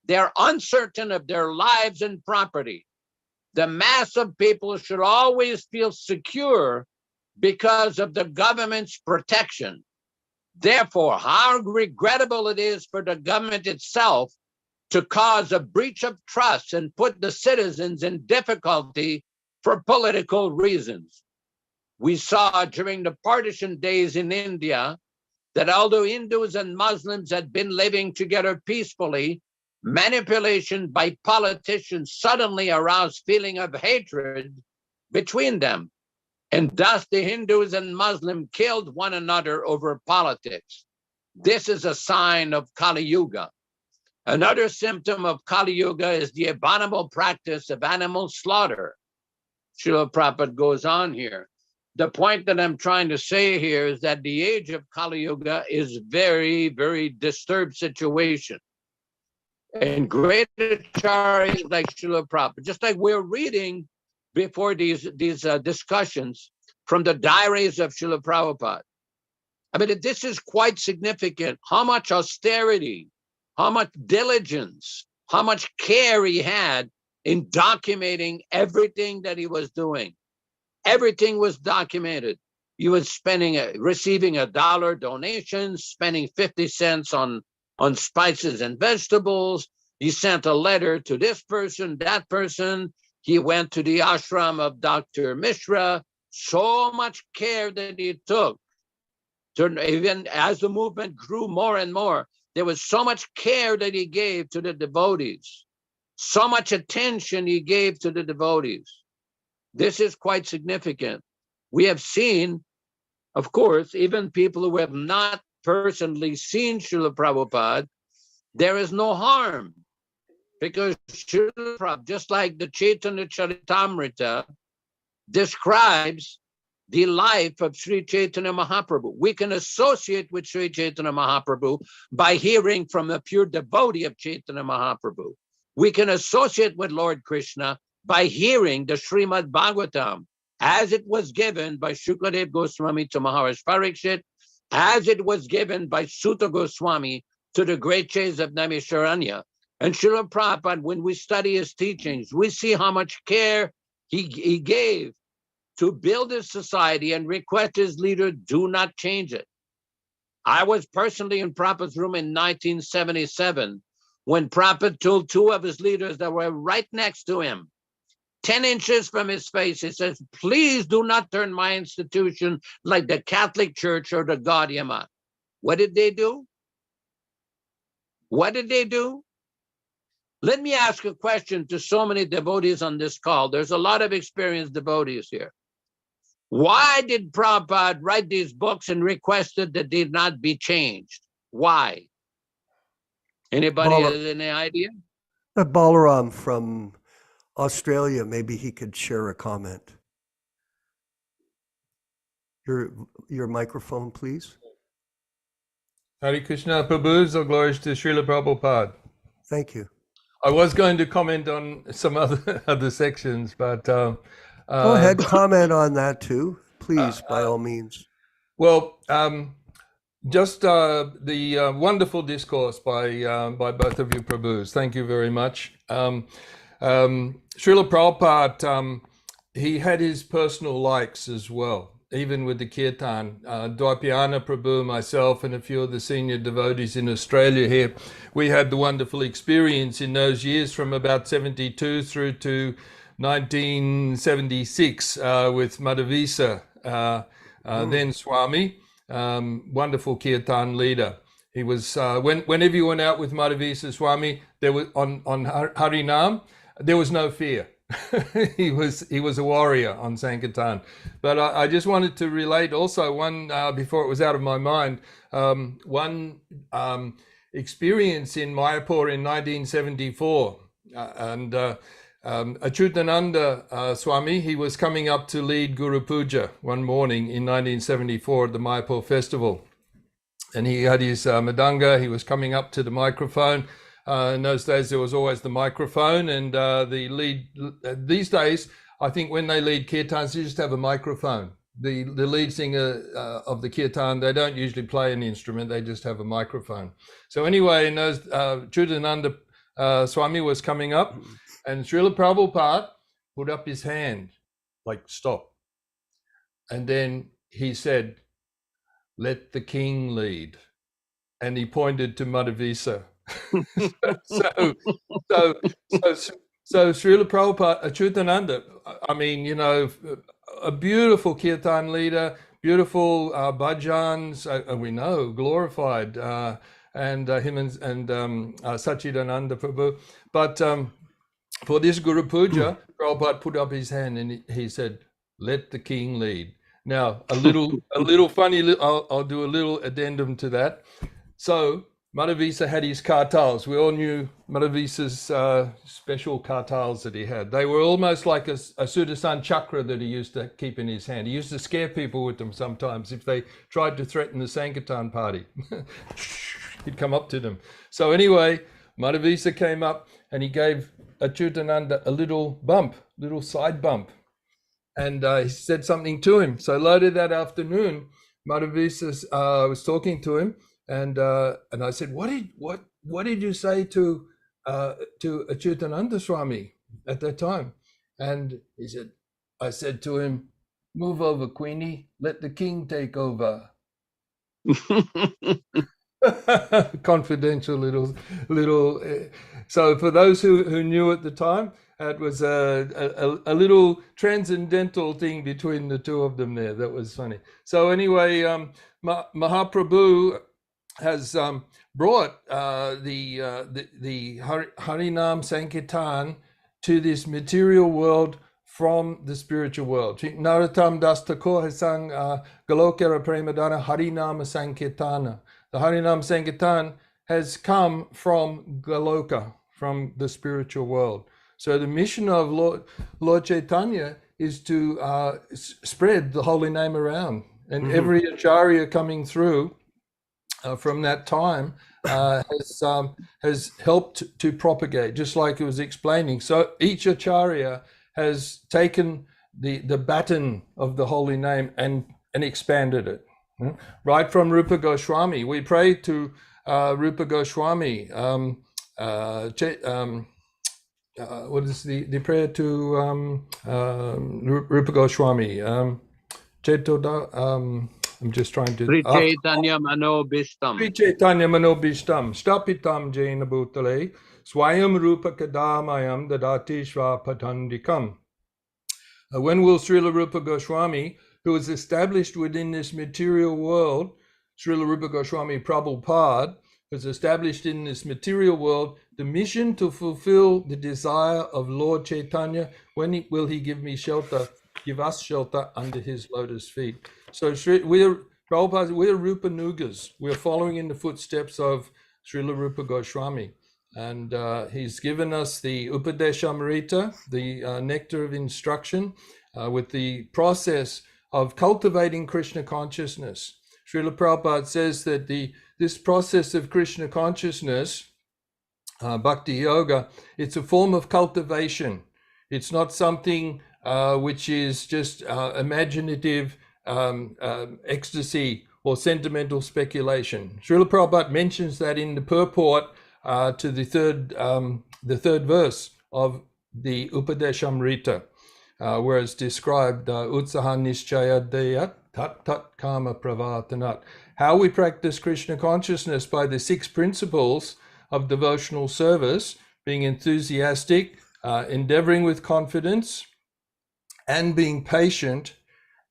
they're uncertain of their lives and property. The mass of people should always feel secure because of the government's protection. Therefore, how regrettable it is for the government itself to cause a breach of trust and put the citizens in difficulty for political reasons. We saw during the partition days in India that although Hindus and Muslims had been living together peacefully, manipulation by politicians suddenly aroused feeling of hatred between them. And thus the Hindus and Muslims killed one another over politics. This is a sign of Kali Yuga. Another symptom of Kali Yuga is the abominable practice of animal slaughter. Srila Prabhupada goes on here. The point that I'm trying to say here is that the age of Kali Yuga is very, very disturbed situation. And great acharyas like Srila Prabhupada, just like we're reading before these discussions from the diaries of Srila Prabhupada. I mean, this is quite significant. How much austerity, how much diligence, how much care he had in documenting everything that he was doing. Everything was documented. He was receiving $1 donations, spending 50 cents on spices and vegetables. He sent a letter to this person, that person. He went to the ashram of Dr. Mishra. So much care that he took. Even as the movement grew more and more, there was so much care that he gave to the devotees. So much attention he gave to the devotees. This is quite significant. We have seen, of course, even people who have not personally seen Srila Prabhupada, there is no harm. Because Srila Prabhupada, just like the Caitanya-caritāmṛta describes the life of Sri Chaitanya Mahaprabhu. We can associate with Sri Chaitanya Mahaprabhu by hearing from a pure devotee of Chaitanya Mahaprabhu. We can associate with Lord Krishna by hearing the Srimad Bhagavatam as it was given by Shukadev Goswami to Maharaj Parikshit, as it was given by Sutta Goswami to the great Chaitanya of Naimisharanya. And Srila Prabhupada, when we study his teachings, we see how much care he gave to build his society and request his leader, do not change it. I was personally in Prabhupada's room in 1977 when Prabhupada told two of his leaders that were right next to him, 10 inches from his face, he says, please do not turn my institution like the Catholic Church or the Gaudiya Math. What did they do? What did they do? Let me ask a question to so many devotees on this call. There's a lot of experienced devotees here. Why did Prabhupada write these books and requested that they not be changed? Why? Anybody has any idea? Balaram from Australia, maybe he could share a comment. Your microphone, please. Hare Krishna, Prabhu's, or glories to Srila Prabhupada. Thank you. I was going to comment on some other sections, but go ahead, comment on that too, please, by all means. Well, just the wonderful discourse by both of you, Prabhus. Thank you very much. Srila Prabhupada, he had his personal likes as well, even with the Kirtan. Dwapayana Prabhu, myself, and a few of the senior devotees in Australia here, we had the wonderful experience in those years from about 72 through to 1976 with Madhavisa, then Swami, wonderful Kirtan leader. He was, whenever you went out with Madhavisa Swami, there was on Harinam, there was no fear. he was a warrior on Sankirtan. But I just wanted to relate also one, before it was out of my mind, one experience in Mayapur in 1974. Achyutananda Swami, he was coming up to lead Guru Puja one morning in 1974 at the Mayapur festival. And he had his madanga, he was coming up to the microphone. In those days, there was always the microphone, and the lead. These days, I think when they lead kirtans, you just have a microphone. The lead singer of the kirtan, they don't usually play an instrument; they just have a microphone. So anyway, in those, Achyutananda Swami was coming up, and Srila Prabhupada put up his hand, like stop, and then he said, "Let the king lead," and he pointed to Madhavisa. so Srila Prabhupada, Achyutananda, I mean, you know, a beautiful kirtan leader, beautiful bhajans, we know, glorified, and him and Sachidananda Prabhu. But for this Guru Puja, Prabhupada put up his hand and he said, "Let the king lead." Now, a little funny, I'll do a little addendum to that. So Madhavisa had his kartals. We all knew Madhavisa's special kartals that he had. They were almost like a Sudarshan chakra that he used to keep in his hand. He used to scare people with them sometimes if they tried to threaten the Sankirtan party. He'd come up to them. So anyway, Madhavisa came up and he gave Achyutananda a little side bump. And he said something to him. So later that afternoon, Madhavisa was talking to him. And I said, what did you say to Achyutananda Swami at that time? And he said, I said to him, "Move over, Queenie, let the king take over." Confidential little. So for those who knew at the time, it was a little transcendental thing between the two of them there. That was funny. So anyway, Mahaprabhu has brought the Harinam Sankirtan to this material world from the spiritual world. Narottam Das Thakur has sung Galokara Premadana Harinama Sankirtana. The Harinam Sankirtan has come from Galoka, from the spiritual world. So the mission of Lord Chaitanya is to spread the holy name around, and every acharya coming through from that time has helped to propagate, just like it was explaining. So each acharya has taken the baton of the holy name and expanded it. Right from Rupa Goswami, we pray to Rupa Goswami. What is the prayer to Rupa Goswami? Chetoda. I'm just trying to. Chaitanya Manobishtam. Chaitanya Manobishtam. Stapitam Jaina Bhutale. Swayam Rupa Kadamayam Dadati Shva Patandikam. When will Srila Rupa Goswami, who is established within this material world, Srila Rupa Goswami Prabhupada, was established in this material world, the mission to fulfill the desire of Lord Chaitanya, when will he give me shelter, give us shelter under his lotus feet? So we're Rupa Nugas. We're following in the footsteps of Srila Rupa Goswami. And he's given us the Upadeshamrita, the nectar of instruction, with the process of cultivating Krishna consciousness. Srila Prabhupada says that this process of Krishna consciousness, bhakti yoga, it's a form of cultivation. It's not something which is just imaginative ecstasy or sentimental speculation. Srila Prabhupada mentions that in the purport to the third verse of the Upadeshamrita, where it's described Utsaha Nischaya Deyat Tat Tat Kama Pravatanat. How we practice Krishna consciousness by the 6 principles of devotional service, being enthusiastic, endeavoring with confidence, and being patient,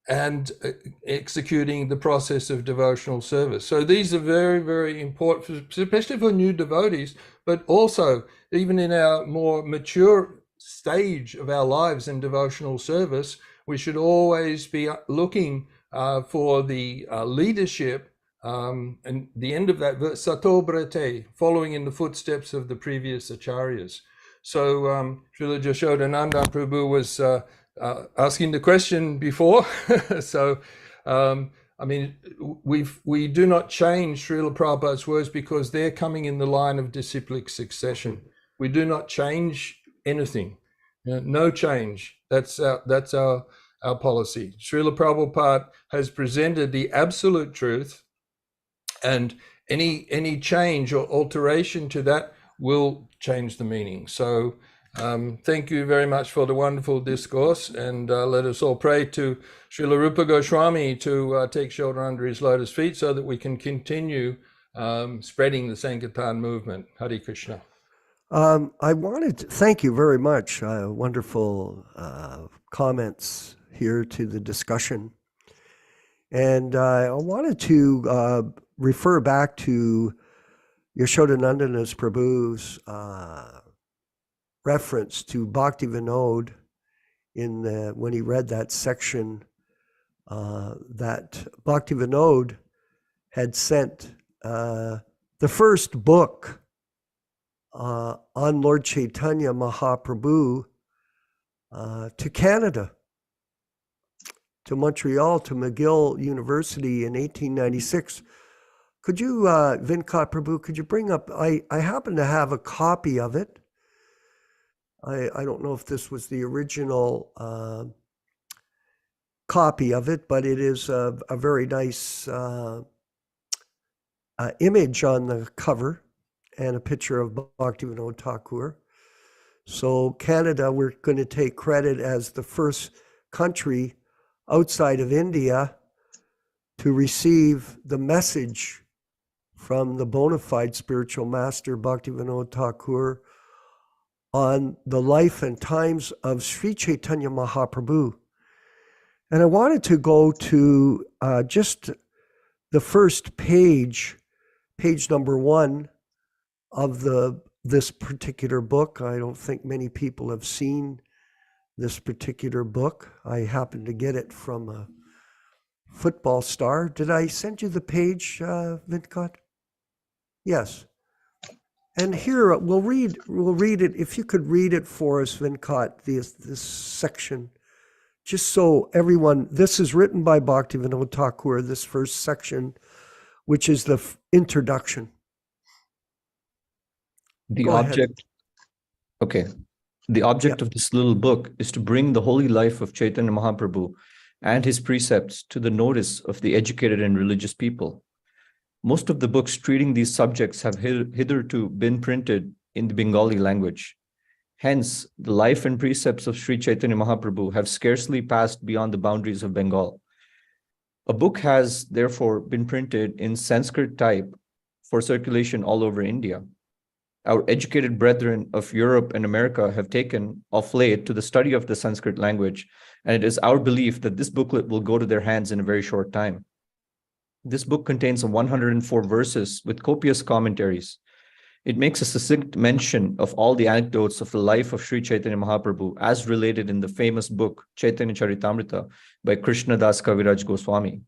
and executing the process of devotional service. So these are very, very important, especially for new devotees, but also even in our more mature stage of our lives in devotional service, we should always be looking for the leadership. And the end of that verse, Sato Brate, following in the footsteps of the previous acharyas. So Srila Yaśodā-nandana Prabhu was asking the question before. So I mean, we do not change Srila Prabhupada's words because they're coming in the line of disciplic succession. We do not change anything. No change. That's our policy. Srila Prabhupada has presented the absolute truth, and any change or alteration to that will change the meaning. So thank you very much for the wonderful discourse, and let us all pray to Srila Rupa Goswami to take shelter under his lotus feet so that we can continue spreading the Sankirtan movement. Hare Krishna. I wanted to thank you very much. Wonderful comments here to the discussion. And I wanted to refer back to Yaśodā-nandana Prabhu's reference to Bhaktivedanta when he read that section that Bhaktivedanta had sent the first book on Lord Chaitanya Mahaprabhu to Canada, to Montreal, to McGill University in 1896. Could you, Venkat Prabhu, could you bring up, I happen to have a copy of it. I don't know if this was the original copy of it, but it is a very nice image on the cover and a picture of Bhaktivedanta Thakur. So Canada, we're going to take credit as the first country outside of India to receive the message from the bona fide spiritual master Bhaktivedanta Thakur on the life and times of Sri Chaitanya Mahaprabhu. And I wanted to go to just the first page number 1 of this particular book. I don't think many people have seen this particular book. I happened to get it from a football star. Did I send you the page, Venkat? Yes. And here we'll read it. If you could read it for us, Venkat, this section, just so everyone. This is written by Bhaktivedanta Thakur. This first section, which is the introduction. The Go object. ahead. Okay. The object of this little book is to bring the holy life of Chaitanya Mahaprabhu and his precepts to the notice of the educated and religious people. Most of the books treating these subjects have hitherto been printed in the Bengali language. Hence, the life and precepts of Sri Chaitanya Mahaprabhu have scarcely passed beyond the boundaries of Bengal. A book has, therefore, been printed in Sanskrit type for circulation all over India. Our educated brethren of Europe and America have taken of late to the study of the Sanskrit language, and it is our belief that this booklet will go to their hands in a very short time. This book contains 104 verses with copious commentaries. It makes a succinct mention of all the anecdotes of the life of Sri Chaitanya Mahaprabhu as related in the famous book Caitanya-caritāmṛta by Krishna Das Kaviraj Goswami.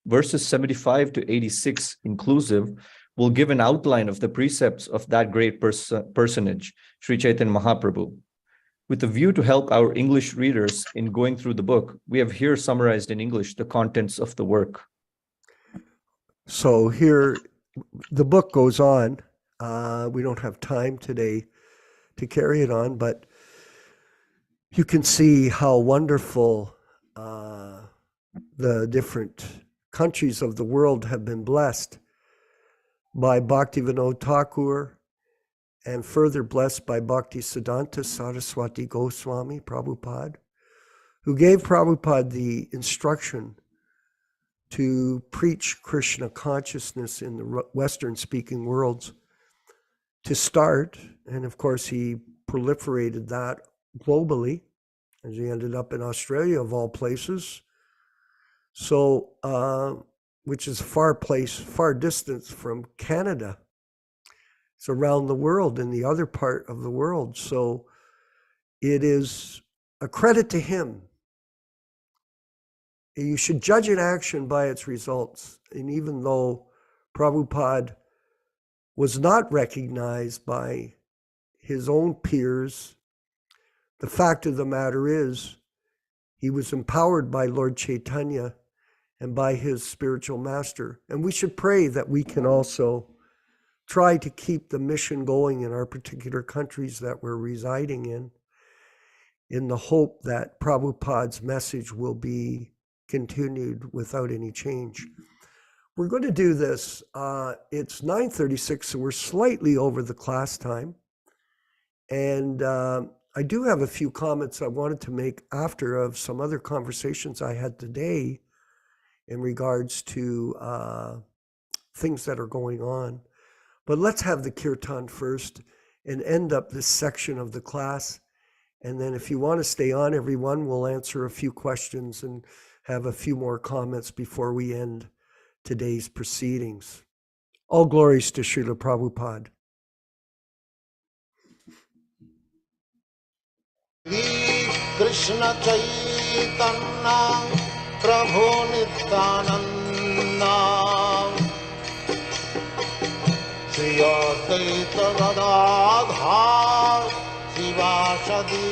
Verses 75 to 86 inclusive will give an outline of the precepts of that great personage, Sri Chaitanya Mahaprabhu. With a view to help our English readers in going through the book, we have here summarized in English the contents of the work. So here, the book goes on. We don't have time today to carry it on, but you can see how wonderful the different countries of the world have been blessed by Bhaktivedanta Thakur, and further blessed by Bhaktisiddhanta Saraswati Goswami Prabhupada, who gave Prabhupada the instruction to preach Krishna consciousness in the Western-speaking worlds to start. And of course, he proliferated that globally, as he ended up in Australia, of all places. So, which is far distance from Canada. It's around the world, in the other part of the world. So it is a credit to him. You should judge an action by its results. And even though Prabhupada was not recognized by his own peers, the fact of the matter is he was empowered by Lord Chaitanya and by his spiritual master. And we should pray that we can also try to keep the mission going in our particular countries that we're residing in the hope that Prabhupada's message will be continued without any change. We're going to do this. It's 9:36, so we're slightly over the class time. And I do have a few comments I wanted to make after of some other conversations I had today in regards to things that are going on. But let's have the Kirtan first and end up this section of the class. And then if you want to stay on, everyone, we'll answer a few questions and have a few more comments before we end today's proceedings. All glories to Srila Prabhupada. Krishna Chaitanya Prabhu Nityananda Shri Advaita Gadadhar Sivasadi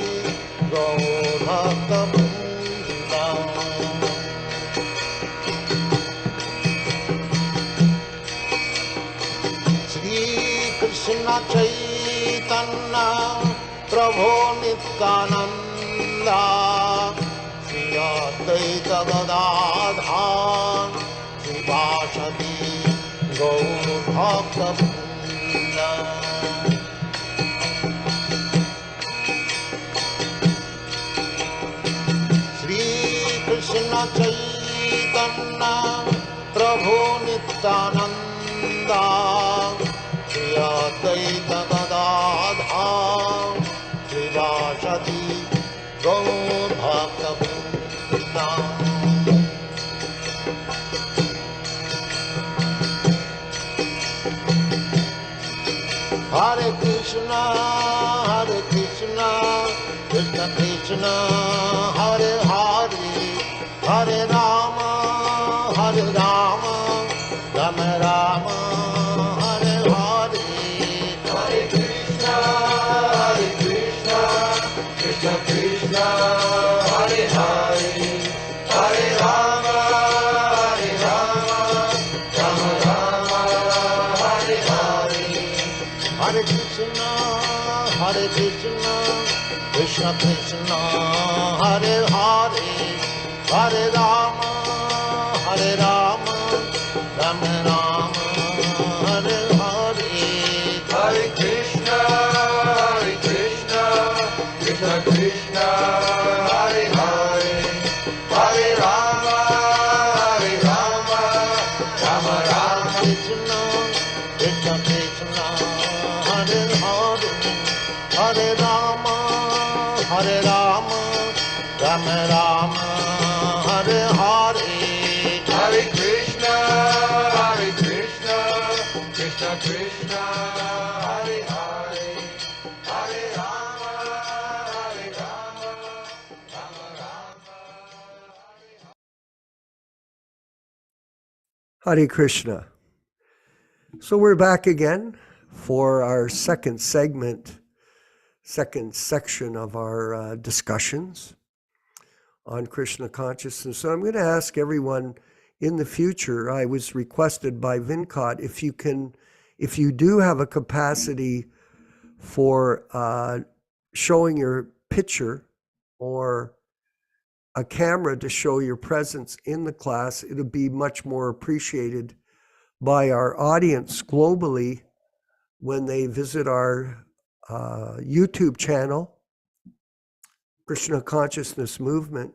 Gaur Bhaktivedanta Shri Krishna Chaitanya Prabhu Nityananda Shri Advaita Gadadhar Sivasadi Gaur Bhaktivedanta Shri Krishna Chaitanya Prabhu Nityananda Shri Advaita Gadadhar Sivasadi Gaur Bhaktivedanta Hare Krishna, Krishna Krishna, Hare Hare, Hare Rama, Rama Rama, Hare Hare. Hare Krishna, Krishna Krishna, Hare Hare, Hare Rama, Rama Rama, Hare Hare. Hare Krishna, Krishna Krishna, Hare Hare, Hare Rama, Rama Rama, Hare Hare. Hare Krishna, Krishna Krishna, Hare Hare, Hare Rama, Rama Rama, Krishna Krishna, Hare Hare, Hare Rama, Rama Rama, Hare Hare. Hare Krishna, Krishna Krishna, Hare Hare, Hare Rama, Rama Rama. Hare Krishna. So we're back again for our second section of our discussions on Krishna consciousness. So I'm going to ask everyone in the future, I was requested by Vincott, if you do have a capacity for showing your picture or a camera to show your presence in the class, it'll be much more appreciated by our audience globally when they visit our YouTube channel, Krishna Consciousness Movement,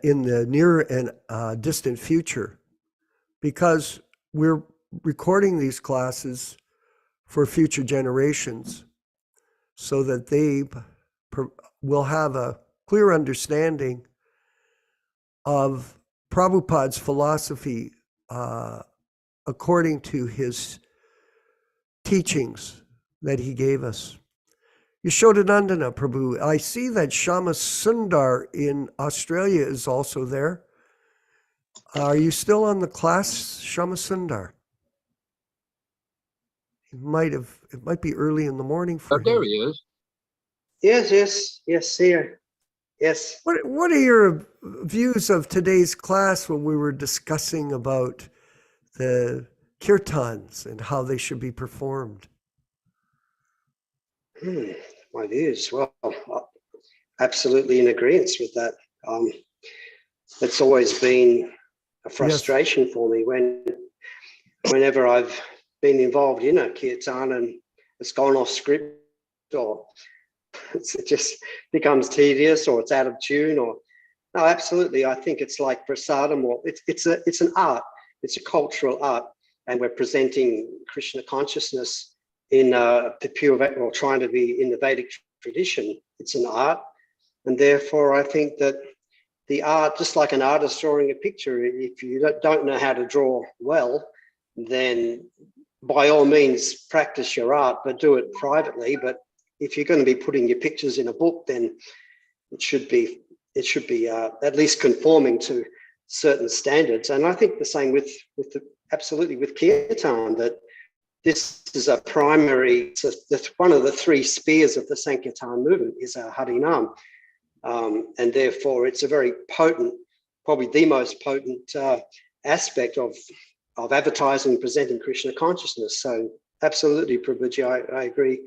in the near and distant future, because we're recording these classes for future generations so that they will have a clear understanding of Prabhupada's philosophy according to his teachings that he gave us. Yaśodā-nandana Prabhu. I see that Shama Sundar in Australia is also there. Are you still on the class, Shama Sundar? It might be early in the morning for him. There he is. Yes, here. Yes. What are your views of today's class when we were discussing about the kirtans and how they should be performed? My views. Well, absolutely in agreement with that. It's always been a frustration for me whenever I've been involved in a kirtan and it's gone off script, or it just becomes tedious, or it's out of tune, or no, absolutely. I think it's like prasadam, or it's an art. It's a cultural art, and we're presenting Krishna consciousness in the pure, or trying to be in the Vedic tradition. It's an art, and therefore I think that the art, just like an artist drawing a picture, if you don't know how to draw well, then by all means practice your art, but do it privately. But if you're going to be putting your pictures in a book, then it should be at least conforming to certain standards. And I think the same absolutely with kirtan, that this is a primary, one of the three spears of the Sankirtan movement is a Harinam. And therefore it's a very potent, probably the most potent aspect of advertising and presenting Krishna consciousness. So absolutely, Prabhuji, I agree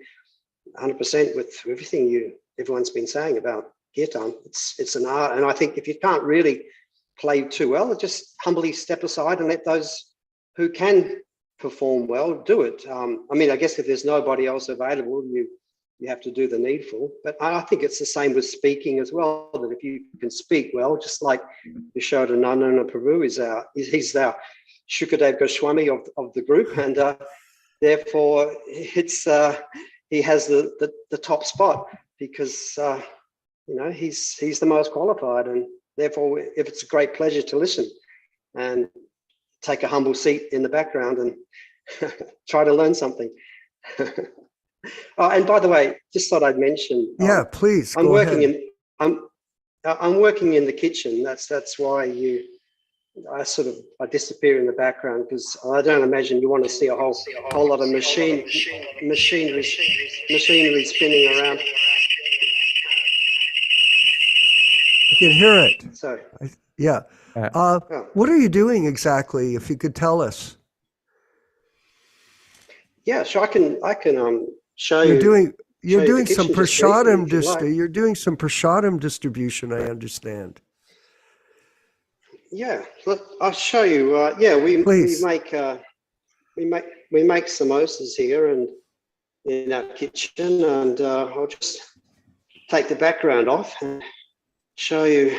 100% with everything everyone's been saying about kirtan. It's an art, and I think if you can't really play too well, just humbly step aside and let those who can perform well do it. I mean, I guess if there's nobody else available, you have to do the needful. But I think it's the same with speaking as well, that if you can speak well, just like Yaśodā-nandana Prabhu he's our Shukadev Goswami of the group, and therefore he has the top spot, because he's the most qualified, and therefore if it's a great pleasure to listen and take a humble seat in the background and try to learn something. Oh, and by the way, just thought I'd mention. Yeah, please. I'm working in the kitchen. That's why I disappear in the background, because I don't imagine you want to see a whole lot of machinery spinning around. I can hear it. So yeah. What are you doing exactly, if you could tell us? Yeah, so I can show you. You're doing some prasadam You're doing some prasadam distribution, I understand. Yeah, look, I'll show you. We make samosas here and in our kitchen, and I'll just take the background off and show you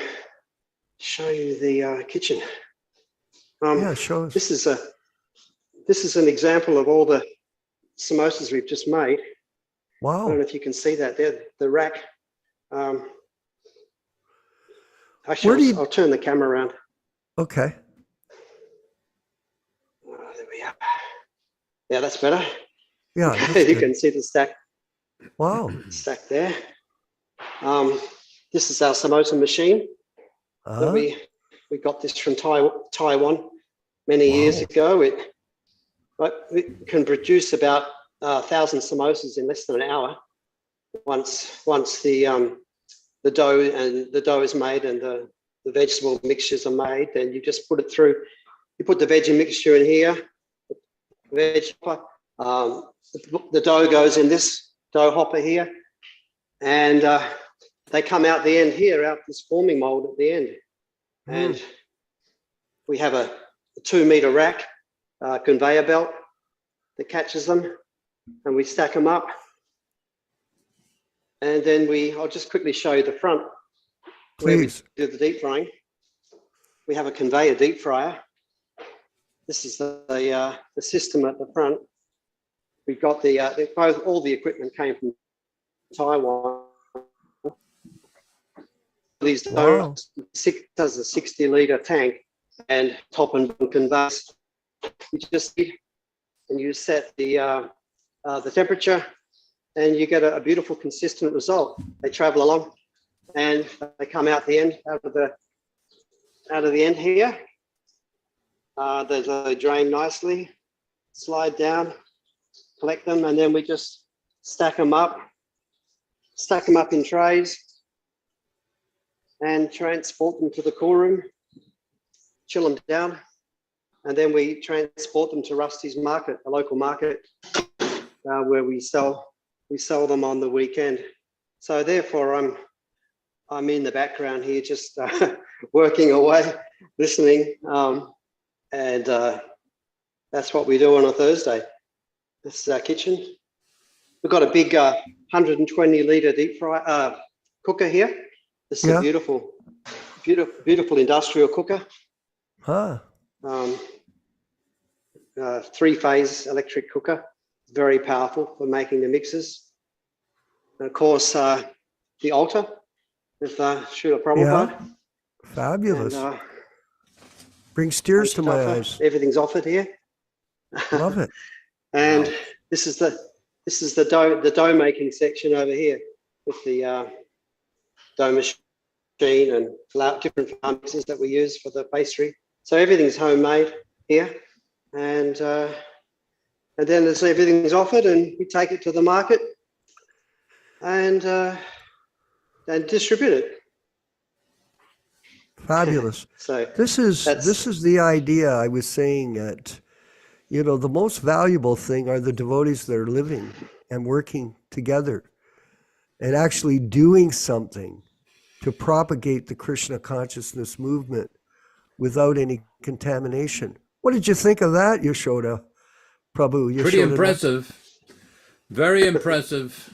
the kitchen. Yeah, show us. This is an example of all the samosas we've just made. Wow. I don't know if you can see that there, the rack. Actually, I'll turn the camera around. Okay. There we are. Yeah, that's better. Yeah. You can see the stack. Wow. Stack there. This is our samosa machine. We got this from Taiwan many years ago. It can produce about 1,000 samosas in less than an hour. Once the dough is made and the vegetable mixtures are made, then you just put it through. You put the veggie mixture in here, the dough goes in this dough hopper here, and they come out the end here, out this forming mold at the end. And we have a 2-meter rack conveyor belt that catches them, and we stack them up. And then I'll just quickly show you the front. Please. Where we do the deep frying. We have a conveyor deep fryer. This is the system at the front. We've got all the equipment came from Taiwan. These does a 60-liter tank, and top and bottom conveys. You just and you set the temperature and you get a beautiful, consistent result. They travel along, and they come out the end, out of the end here. They drain nicely, slide down, collect them, and then we just stack them up in trays and transport them to the cool room, chill them down, and then we transport them to Rusty's market, a local market, where we sell them on the weekend. So therefore, I'm in the background here, just working away, listening, and that's what we do on a Thursday. This is our kitchen. We've got a big 120-litre deep fry cooker here. This is a beautiful industrial cooker. Huh. 3-phase electric cooker, very powerful for making the mixes. And of course, the altar with Srila Prabhupada. Yeah. Fabulous. And, brings tears to my eyes. Everything's offered here. Love it. And this is the dough making section over here with the dough machine and different flour mixes that we use for the pastry. So everything's homemade here, and then everything's offered, and we take it to the market and distribute it. Fabulous. So this is the idea I was saying that, the most valuable thing are the devotees that are living and working together and actually doing something to propagate the Krishna consciousness movement without any contamination. What did you think of that, Yaśodā, Prabhu? Pretty impressive. Very impressive.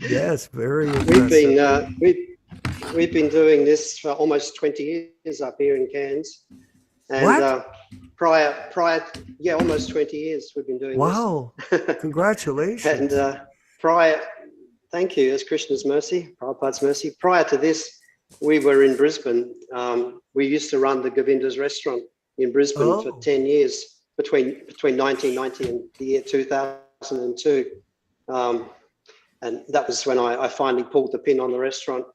Yes, very impressive. We've been doing this for almost 20 years up here in Cairns. And what? Prior, almost 20 years we've been doing wow. this. Wow. Congratulations. And thank you, as Krishna's mercy, Prabhupada's mercy. Prior to this, we were in Brisbane. We used to run the Govinda's restaurant in Brisbane for 10 years, between 1990 and the year 2002. And that was when I finally pulled the pin on the restaurant,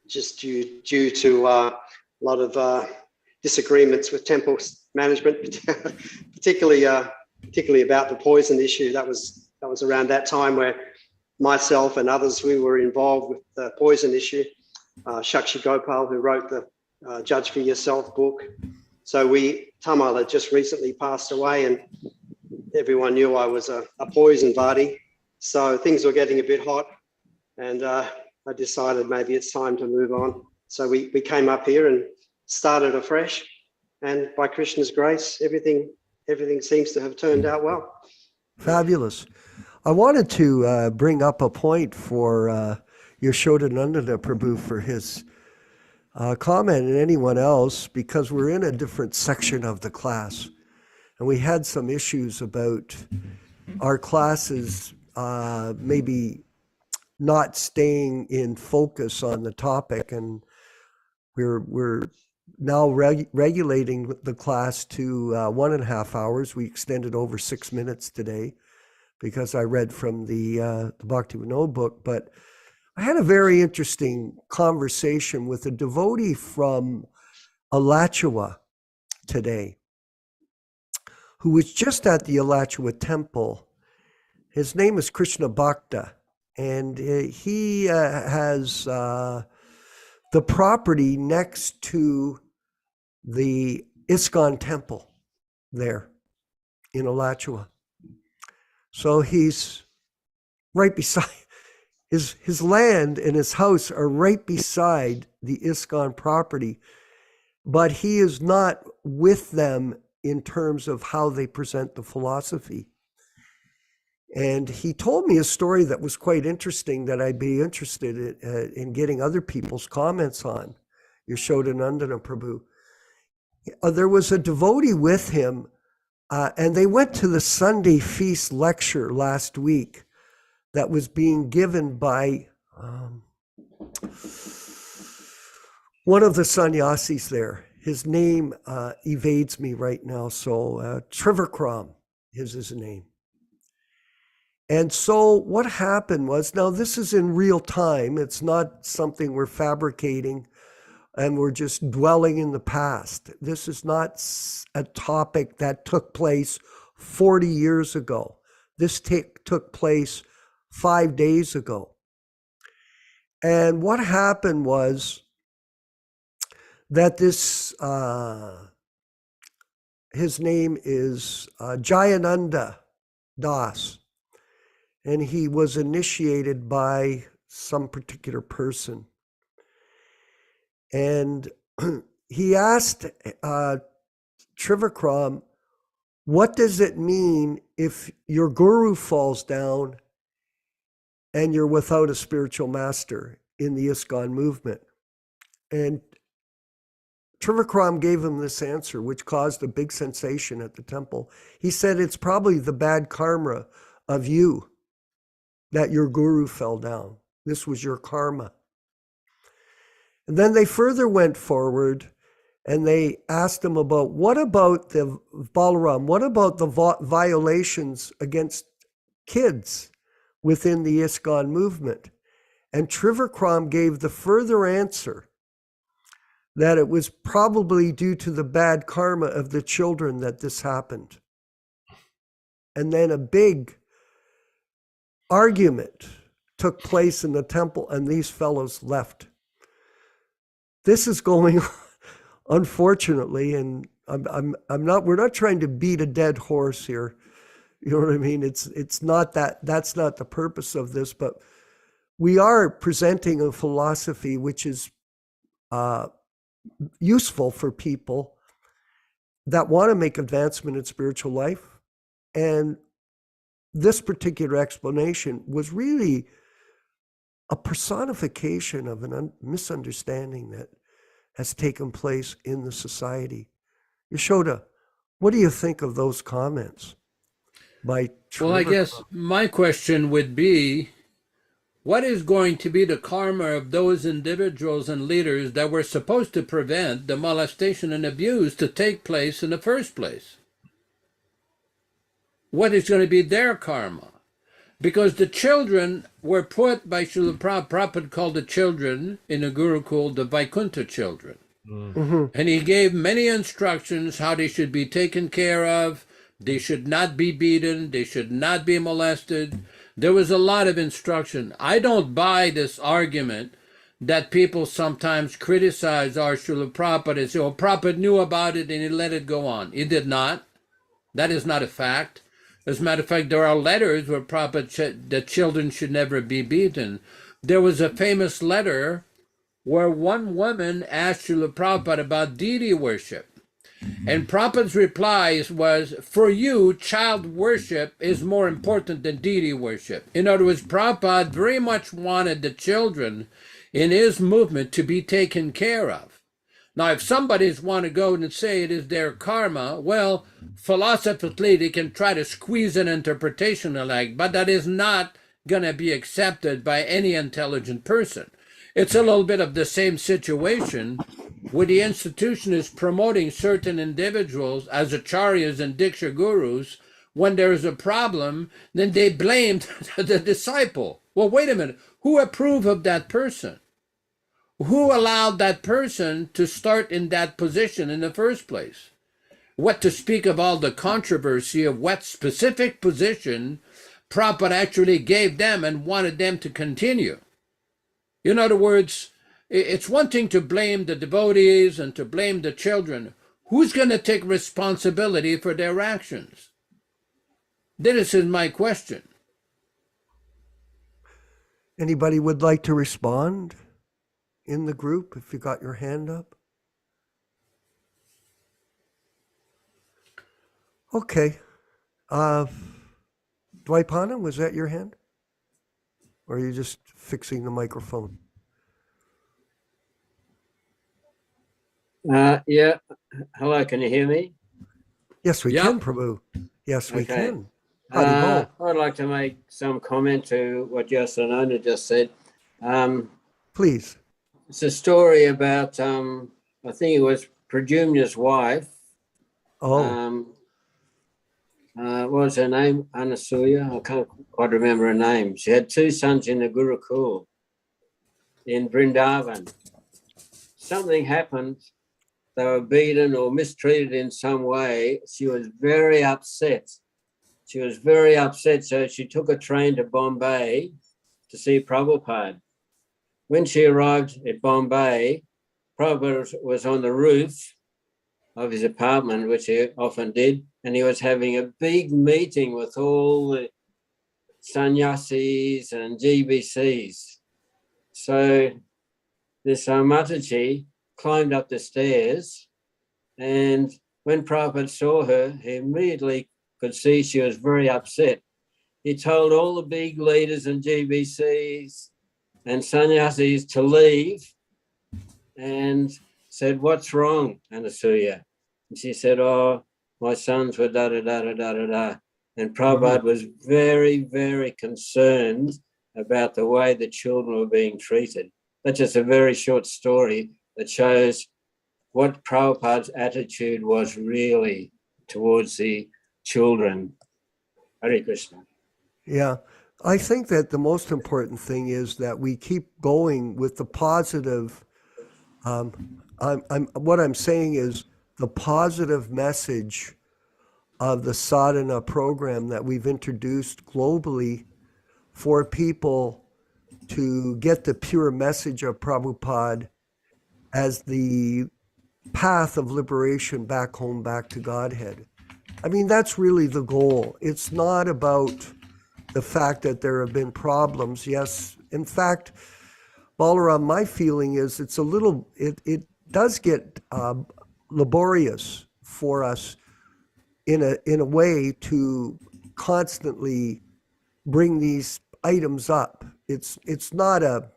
just due to a lot of disagreements with temple management, particularly about the poison issue. That was around that time where myself and others, we were involved with the poison issue. Shakshi Gopal, who wrote the Judge for Yourself book. So Tamal had just recently passed away, and everyone knew I was a poison vadi. So things were getting a bit hot, and I decided maybe it's time to move on. So we came up here and started afresh, and by Krishna's grace, everything seems to have turned out well. Fabulous. I wanted to bring up a point for Yaśodā-nandana Prabhu for his comment, and anyone else, because we're in a different section of the class, and we had some issues about our classes maybe not staying in focus on the topic, and we're now regulating the class to 1.5 hours. We extended over 6 minutes today because I read from the Bhaktivedanta book, but I had a very interesting conversation with a devotee from Alachua today who was just at the Alachua temple. His name is Krishna Bhakta, and he has the property next to the ISKCON temple there in Alachua. So he's right beside, his land and his house are right beside the ISKCON property, but he is not with them in terms of how they present the philosophy. And he told me a story that was quite interesting that I'd be interested in getting other people's comments on, Yaśodā-nandana Prabhu. There was a devotee with him, and they went to the Sunday feast lecture last week that was being given by one of the sannyasis there. His name evades me right now, so Trivikram. His is a name. And so what happened was, now this is in real time. It's not something we're fabricating and we're just dwelling in the past. This is not a topic that took place 40 years ago. This took place 5 days ago. And what happened was that this, his name is Jayananda Dāsa, and he was initiated by some particular person. And he asked Trivikram, what does it mean if your guru falls down and you're without a spiritual master in the ISKCON movement? And Trivikram gave him this answer, which caused a big sensation at the temple. He said, it's probably the bad karma of you that your guru fell down. This was your karma. And then they further went forward and they asked him about, what about the Balaram? What about the violations against kids within the ISKCON movement? And Trivikram gave the further answer that it was probably due to the bad karma of the children that this happened. And then a big argument took place in the temple and these fellows left. This is going on, unfortunately, and we're not trying to beat a dead horse here. You know what I mean? It's not that, that's not the purpose of this, but we are presenting a philosophy which is useful for people that want to make advancement in spiritual life. And this particular explanation was really a personification of a misunderstanding that has taken place in the society. Yaśodā, what do you think of those comments by Trevor? Well, I guess my question would be, what is going to be the karma of those individuals and leaders that were supposed to prevent the molestation and abuse to take place in the first place? What is going to be their karma? Because the children were put by Srila Prabhupada, called the children in a Gurukul the Vaikuntha children. Mm-hmm. And he gave many instructions how they should be taken care of. They should not be beaten. They should not be molested. There was a lot of instruction. I don't buy this argument that people sometimes criticize our Srila Prabhupada and say, oh, Prabhupada knew about it and he let it go on. He did not. That is not a fact. As a matter of fact, there are letters where Prabhupada said that children should never be beaten. There was a famous letter where one woman asked Srila Prabhupada about deity worship. And Prabhupada's reply was, for you, child worship is more important than deity worship. In other words, Prabhupada very much wanted the children in his movement to be taken care of. Now, if somebody's want to go and say it is their karma, well, philosophically, they can try to squeeze an interpretation alike, but that is not going to be accepted by any intelligent person. It's a little bit of the same situation where the institution is promoting certain individuals as acharyas and diksha gurus. When there's a problem, then they blame the disciple. Well, wait a minute. Who approved of that person? Who allowed that person to start in that position in the first place? What to speak of all the controversy of what specific position Prabhupada actually gave them and wanted them to continue. In other words, it's one thing to blame the devotees and to blame the children. Who's going to take responsibility for their actions? This is my question. Anybody would like to respond in the group if you got your hand up? Okay. Dwaipana, was that your hand? Or are you just fixing the microphone? Yeah. Hello, can you hear me? Yes, we Yeah. can, Prabhu. Yes, we Okay. can. Haribol. I'd like to make some comment to what Yaśodā-nandana just said. Please. It's a story about, I think it was Prajumna's wife. Oh, what was her name? Anasuya? I can't quite remember her name. She had two sons in the Gurukul in Vrindavan. Something happened. They were beaten or mistreated in some way. She was very upset. So she took a train to Bombay to see Prabhupada. When she arrived at Bombay, Prabhupada was on the roof of his apartment, which he often did, and he was having a big meeting with all the sannyasis and GBCs. So this Mataji climbed up the stairs, and when Prabhupada saw her, he immediately could see she was very upset. He told all the big leaders and GBCs and sannyasis to leave and said, "What's wrong, Anasuya?" And she said, "Oh, my sons were da-da-da-da-da-da-da." And Prabhupada was very, very concerned about the way the children were being treated. That's just a very short story that shows what Prabhupada's attitude was really towards the children. Hare Krishna. Yeah. I think that the most important thing is that we keep going with the positive. What I'm saying is the positive message of the sadhana program that we've introduced globally for people to get the pure message of Prabhupada as the path of liberation back home, back to Godhead. I mean, that's really the goal. It's not about the fact that there have been problems. Yes, in fact, Balaram, my feeling is it does get laborious for us in a way to constantly bring these items up. It's not a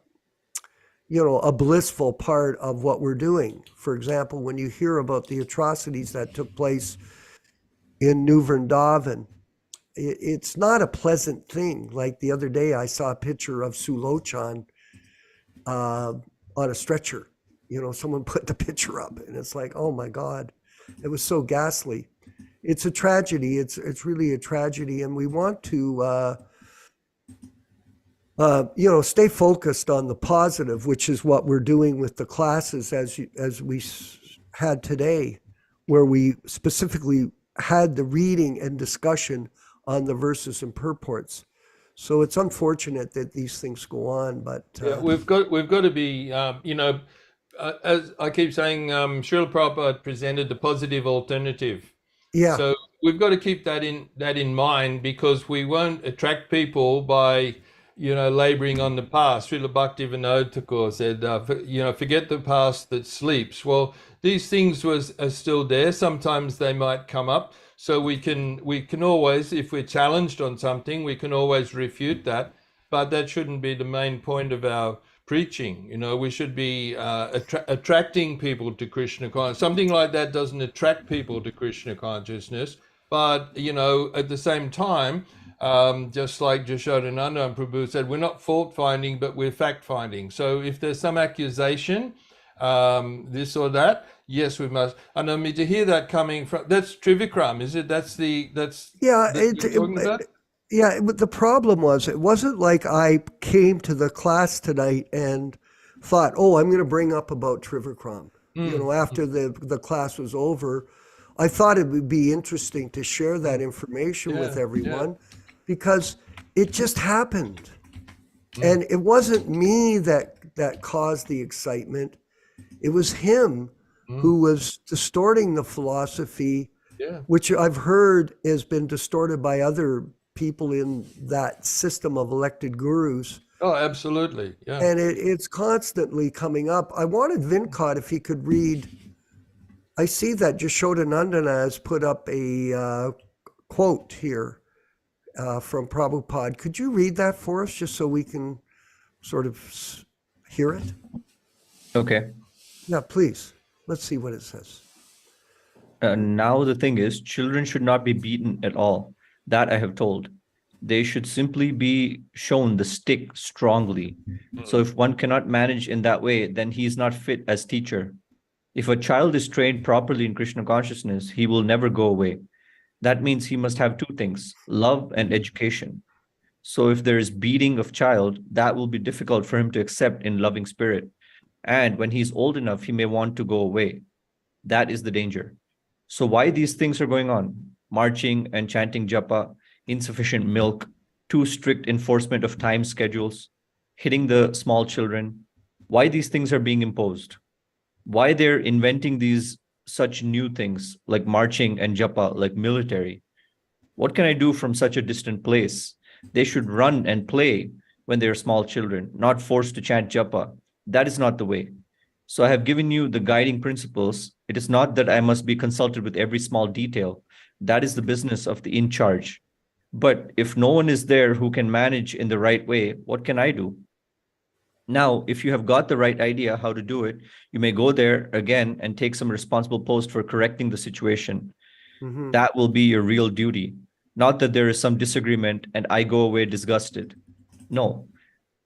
blissful part of what we're doing. For example, when you hear about the atrocities that took place in New Vrindavan, it's not a pleasant thing. Like the other day, I saw a picture of Sulochan on a stretcher. Someone put the picture up, and it's like, oh my God, it was so ghastly. It's a tragedy. It's really a tragedy, and we want to stay focused on the positive, which is what we're doing with the classes as we had today, where we specifically had the reading and discussion on the verses and purports. So it's unfortunate that these things go on, but we've got to be, as I keep saying, Srila Prabhupada presented the positive alternative. Yeah. So we've got to keep that in mind, because we won't attract people by laboring on the past. Srila Bhaktivedanta Thakur said, forget the past that sleeps. Well, these things are still there. Sometimes they might come up. So we can always, if we're challenged on something, we can always refute that. But that shouldn't be the main point of our preaching. We should be attracting people to Krishna consciousness. Something like that doesn't attract people to Krishna consciousness. But, at the same time, just like Yaśodā-nandana Prabhu said, we're not fault finding, but we're fact finding. So if there's some accusation, this or that, yes, we must. And I mean, to hear that coming from, that's Trivikram, is it? Yeah, but the problem was, it wasn't like I came to the class tonight and thought, oh, I'm going to bring up about Trivikram. After the class was over, I thought it would be interesting to share that information with everyone, because it just happened. And it wasn't me that caused the excitement. It was him who was distorting the philosophy, which I've heard has been distorted by other people in that system of elected gurus. Oh, absolutely. Yeah. And it's constantly coming up. I wanted Vincott, if he could read. I see that Yaśodā-nandana has put up a quote here from Prabhupada. Could you read that for us, just so we can sort of hear it? Okay. Yeah, please. Let's see what it says. Now the thing is, children should not be beaten at all. That I have told. They should simply be shown the stick strongly. So if one cannot manage in that way, then he is not fit as teacher. If a child is trained properly in Krishna consciousness, he will never go away. That means he must have two things, love and education. So if there is beating of child, that will be difficult for him to accept in loving spirit. And when he's old enough, he may want to go away. That is the danger. So why these things are going on? Marching and chanting japa, insufficient milk, too strict enforcement of time schedules, hitting the small children. Why these things are being imposed? Why they're inventing these such new things like marching and japa, like military? What can I do from such a distant place? They should run and play when they're small children, not forced to chant japa. That is not the way. So I have given you the guiding principles. It is not that I must be consulted with every small detail. That is the business of the in charge. But if no one is there who can manage in the right way, what can I do? Now, if you have got the right idea how to do it, you may go there again and take some responsible post for correcting the situation. Mhm. That will be your real duty. Not that there is some disagreement and I go away disgusted. No,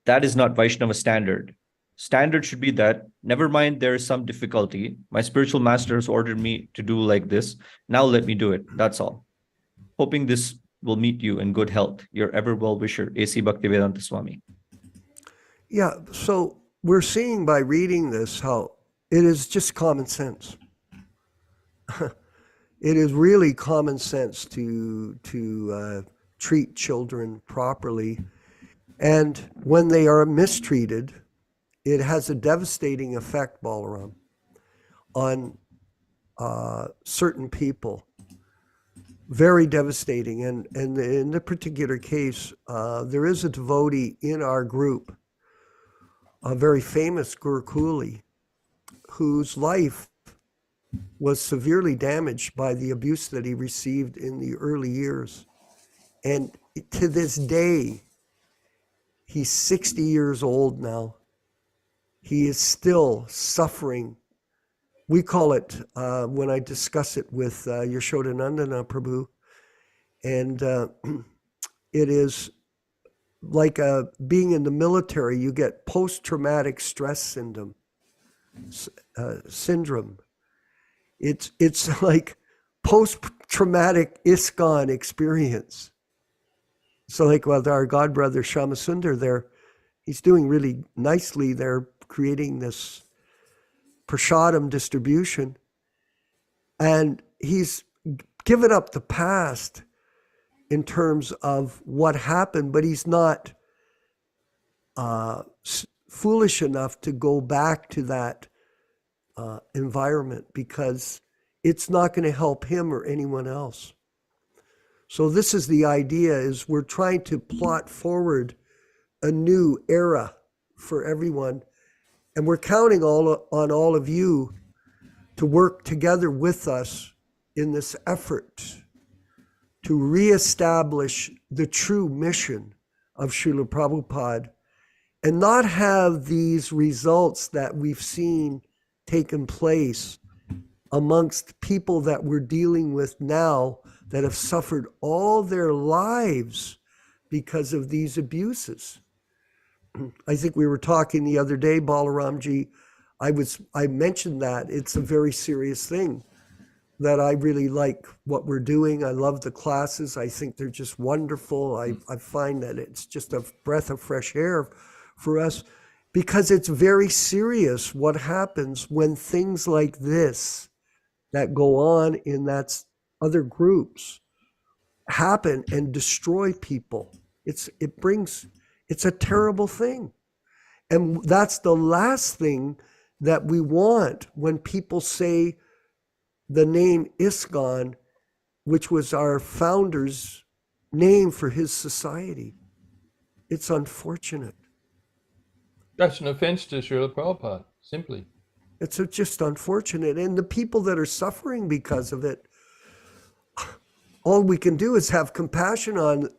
that is not Vaishnava standard. Standard should be that, never mind, there is some difficulty. My spiritual master has ordered me to do like this. Now let me do it. That's all. Hoping this will meet you in good health. Your ever well-wisher, A.C. Bhaktivedanta Swami. Yeah, so we're seeing by reading this how it is just common sense. It is really common sense to treat children properly. And when they are mistreated, it has a devastating effect, Balaram, on certain people. Very devastating. And in the particular case, there is a devotee in our group, a very famous Gurukuli, whose life was severely damaged by the abuse that he received in the early years. And to this day, he's 60 years old now. He is still suffering. We call it, when I discuss it with Yaśodā-nandana Prabhu, and it is like being in the military, you get post-traumatic stress syndrome. It's like post-traumatic ISKCON experience. So like with our god brother Shamasundar there, he's doing really nicely. They're creating this prasadam distribution, and he's given up the past in terms of what happened, but he's not foolish enough to go back to that environment because it's not going to help him or anyone else. So this is the idea, is we're trying to plot forward a new era for everyone. And we're counting on all of you to work together with us in this effort to reestablish the true mission of Srila Prabhupada and not have these results that we've seen taken place amongst people that we're dealing with now that have suffered all their lives because of these abuses. I think we were talking the other day, Balaramji, I mentioned that it's a very serious thing, that I really like what we're doing. I love the classes. I think they're just wonderful. I find that it's just a breath of fresh air for us, because it's very serious what happens when things like this that go on in that other groups happen and destroy people. It's a terrible thing. And that's the last thing that we want when people say the name ISKCON, which was our founder's name for his society. It's unfortunate. That's an offense to Srila Prabhupada, simply. It's just unfortunate. And the people that are suffering because of it, all we can do is have compassion on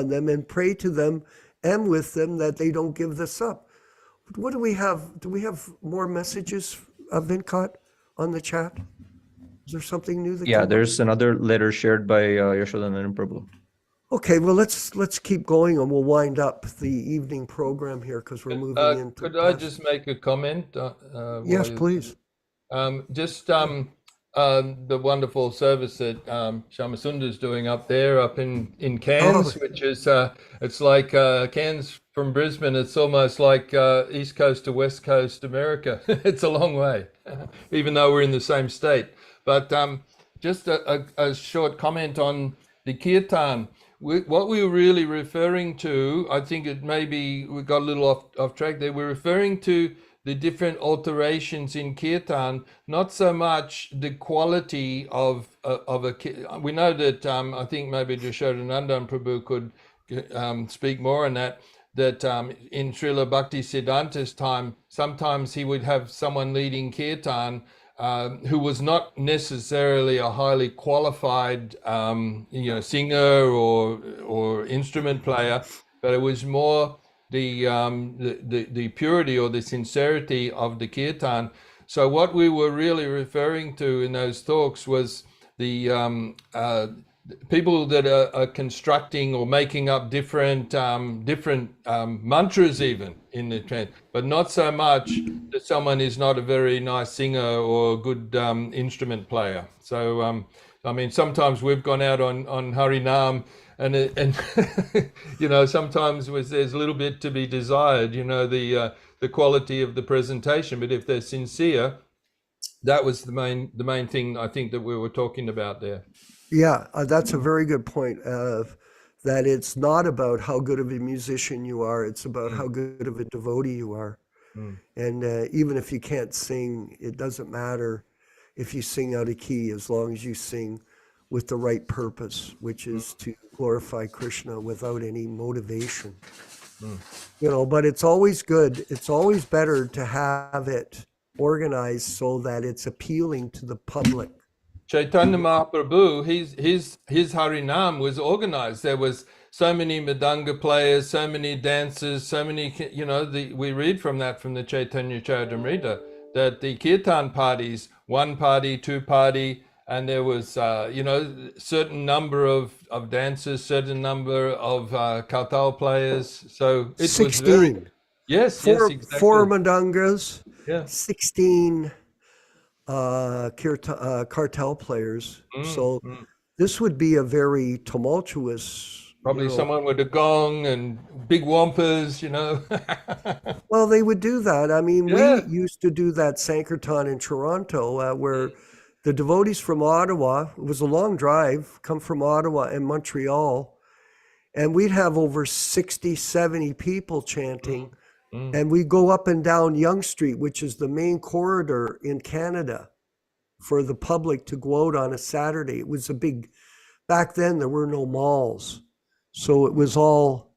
them and pray to them and with them that they don't give this up. What do we have? Do we have more messages, Venkat, on the chat? Is there something new? There's another letter shared by Yaśodā-nandana Prabhu. Okay, well, let's keep going and we'll wind up the evening program here because we're moving into... Could I just make a comment? Yes, please. the wonderful service that Shamasundar's doing up there, up in Cairns, which is it's like Cairns from Brisbane. It's almost like East Coast to West Coast America. It's a long way, even though we're in the same state. But just a short comment on the Kirtan. What we were really referring to, I think it maybe we got a little off track there. We're referring to the different alterations in Kirtan, not so much the quality of a. We know that I think maybe Yaśodā-nandana Prabhu could speak more on that. That in Srila Bhaktisiddhanta's time, sometimes he would have someone leading Kirtan who was not necessarily a highly qualified, singer or instrument player, but it was more the purity or the sincerity of the Kirtan. So what we were really referring to in those talks was the people that are constructing or making up different mantras even in the chant, but not so much that someone is not a very nice singer or a good instrument player. So I mean, sometimes we've gone out on Harinam and sometimes there's a little bit to be desired, the quality of the presentation, but if they're sincere, that was the main thing I think that we were talking about there. Yeah, that's a very good point, that it's not about how good of a musician you are, it's about how good of a devotee you are. And even if you can't sing, it doesn't matter if you sing out of key, as long as you sing with the right purpose, which is to glorify Krishna without any motivation. But it's always good, it's always better to have it organized so that it's appealing to the public. Chaitanya Mahaprabhu, his Harinam was organized. There was so many Mridanga players, so many dancers, so many, we read from that from the Caitanya-caritāmṛta, that the Kirtan parties, 1 party, 2 party, and there was, certain number of dancers, certain number of kartal players. So it 16. was very, yes, exactly. 4 Mridangas, Yeah. 16 cartel players. So this would be a very tumultuous. Probably someone with a gong and big wampas, Well, they would do that. I mean, we used to do that Sankirtan in Toronto, where the devotees from Ottawa, it was a long drive, come from Ottawa and Montreal, and we'd have over 60, 70 people chanting. And we go up and down Yonge Street, which is the main corridor in Canada for the public to go out on a Saturday. It was back then there were no malls. So it was all,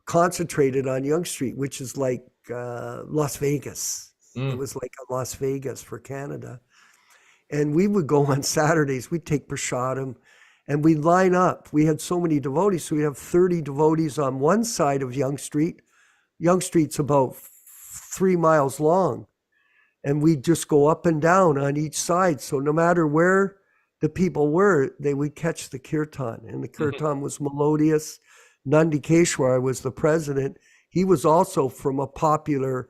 concentrated on Yonge Street, which is like Las Vegas. It was like a Las Vegas for Canada. And we would go on Saturdays, we'd take prasadam, and we'd line up. We had so many devotees, so we'd have 30 devotees on one side of Yonge Street. Yonge Street's about 3 miles long. And we'd just go up and down on each side. So no matter where the people were, they would catch the Kirtan. And the Kirtan was melodious. Nandikeshwar was the president. He was also from a popular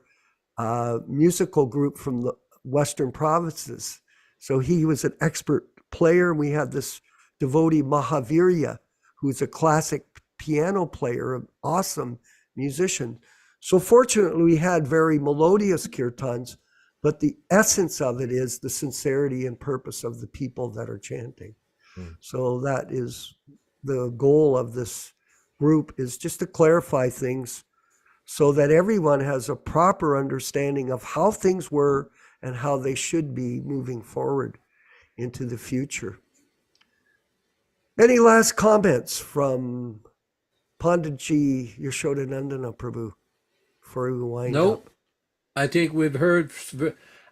musical group from the Western provinces. So he was an expert player. We had this devotee Mahavirya, who's a classic piano player, an awesome musician. So fortunately, we had very melodious kirtans, but the essence of it is the sincerity and purpose of the people that are chanting. So that is the goal of this group, is just to clarify things so that everyone has a proper understanding of how things were and how they should be moving forward into the future. Any last comments from Panditji Yaśodā-nandana Prabhu before we wind up? I think we've heard.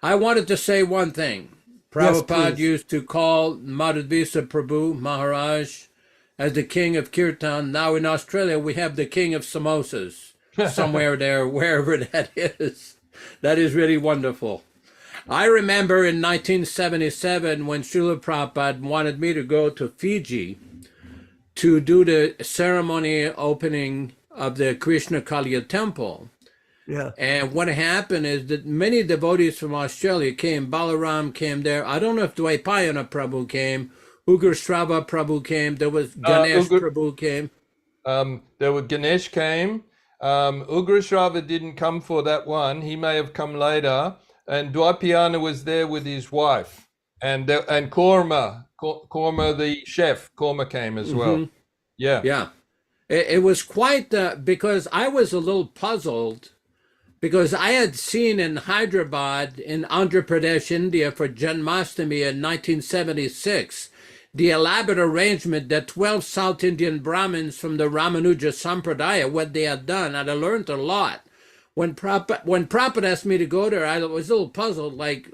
I wanted to say one thing. Prabhupada used to call Madhvisa Prabhu Maharaj as the king of Kirtan. Now in Australia, we have the king of samosas somewhere there, wherever that is. That is really wonderful. I remember in 1977 when Srila Prabhupada wanted me to go to Fiji to do the ceremony opening of the Krishna Kalya temple. Yeah. And what happened is that many devotees from Australia came. Balaram came there. I don't know if Dvaipayana Prabhu came. Ugrashrava Prabhu came. There was Ganesh Prabhu came. There were Ganesh came. Ugrashrava didn't come for that one. He may have come later. And Dvaipayana was there with his wife. And Korma the chef, Korma came as well. Yeah. Yeah. It was quite, because I was a little puzzled, because I had seen in Hyderabad, in Andhra Pradesh, India, for Janmashtami in 1976, the elaborate arrangement that 12 South Indian Brahmins from the Ramanuja Sampradaya, what they had done, and I learned a lot. When Prabhupada asked me to go there, I was a little puzzled, like,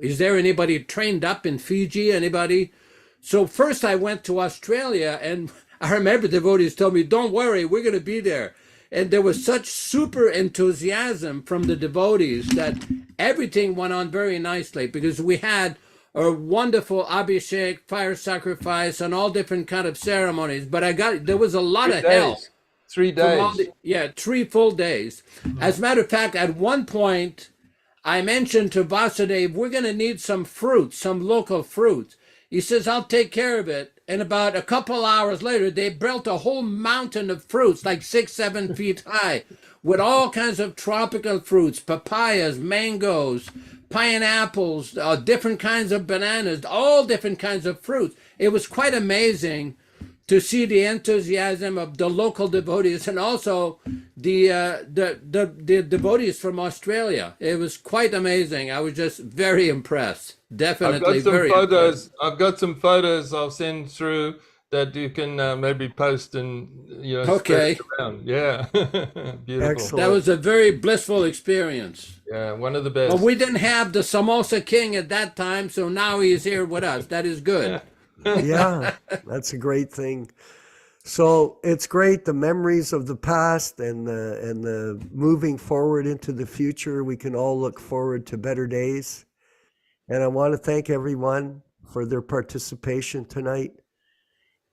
is there anybody trained up in Fiji, anybody? So first I went to Australia, and I remember devotees told me, don't worry, we're going to be there. And there was such super enthusiasm from the devotees that everything went on very nicely, because we had a wonderful abhishek, fire sacrifice, and all different kind of ceremonies. But there was a lot of help. 3 days. 3 full days. As a matter of fact, at one point, I mentioned to Vasudev, we're going to need some fruits, some local fruits. He says, I'll take care of it. And about a couple hours later, they built a whole mountain of fruits, like 6-7 feet high, with all kinds of tropical fruits, papayas, mangoes, pineapples, different kinds of bananas, all different kinds of fruits. It was quite amazing to see the enthusiasm of the local devotees, and also the devotees from Australia. It was quite amazing. I was just very impressed. Definitely very impressed. I've got some photos I'll send through that you can maybe post and okay. Around. Yeah. Beautiful. Excellent. That was a very blissful experience. Yeah, one of the best. Well, we didn't have the Samosa King at that time, so now he is here with us. That is good. Yeah, that's a great thing. So it's great, the memories of the past and the moving forward into the future. We can all look forward to better days. And I want to thank everyone for their participation tonight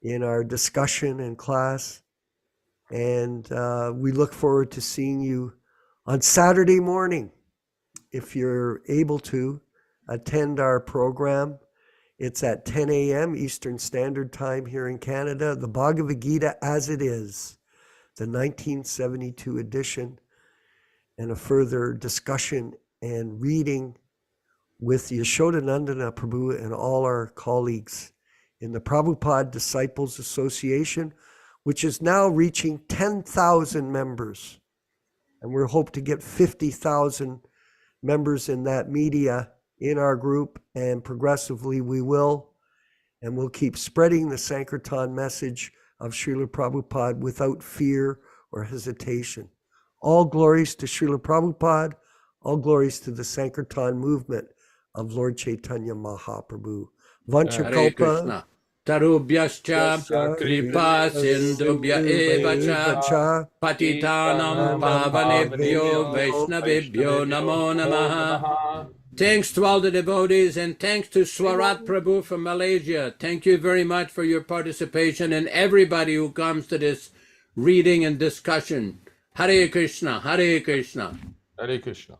in our discussion and class. And we look forward to seeing you on Saturday morning. If you're able to attend our program, it's at 10 a.m. Eastern Standard Time here in Canada. The Bhagavad Gita as it is, the 1972 edition, and a further discussion and reading with Yaśodā-nandana Prabhu and all our colleagues in the Prabhupada Disciples Association, which is now reaching 10,000 members. And we hope to get 50,000 members in that media in our group, and progressively we will. And we'll keep spreading the Sankirtan message of Srila Prabhupada without fear or hesitation. All glories to Srila Prabhupada, all glories to the Sankirtan movement of Lord Chaitanya Mahaprabhu. Hare Krishna. Tarubhyascha kripa sindhubhya evacha patitanam pavanebhyo vaishnavebhyo namo namaha. Thanks to all the devotees, and thanks to Swarat Prabhu from Malaysia. Thank you very much for your participation, and everybody who comes to this reading and discussion. Hare Krishna, Hare Krishna. Hare Krishna.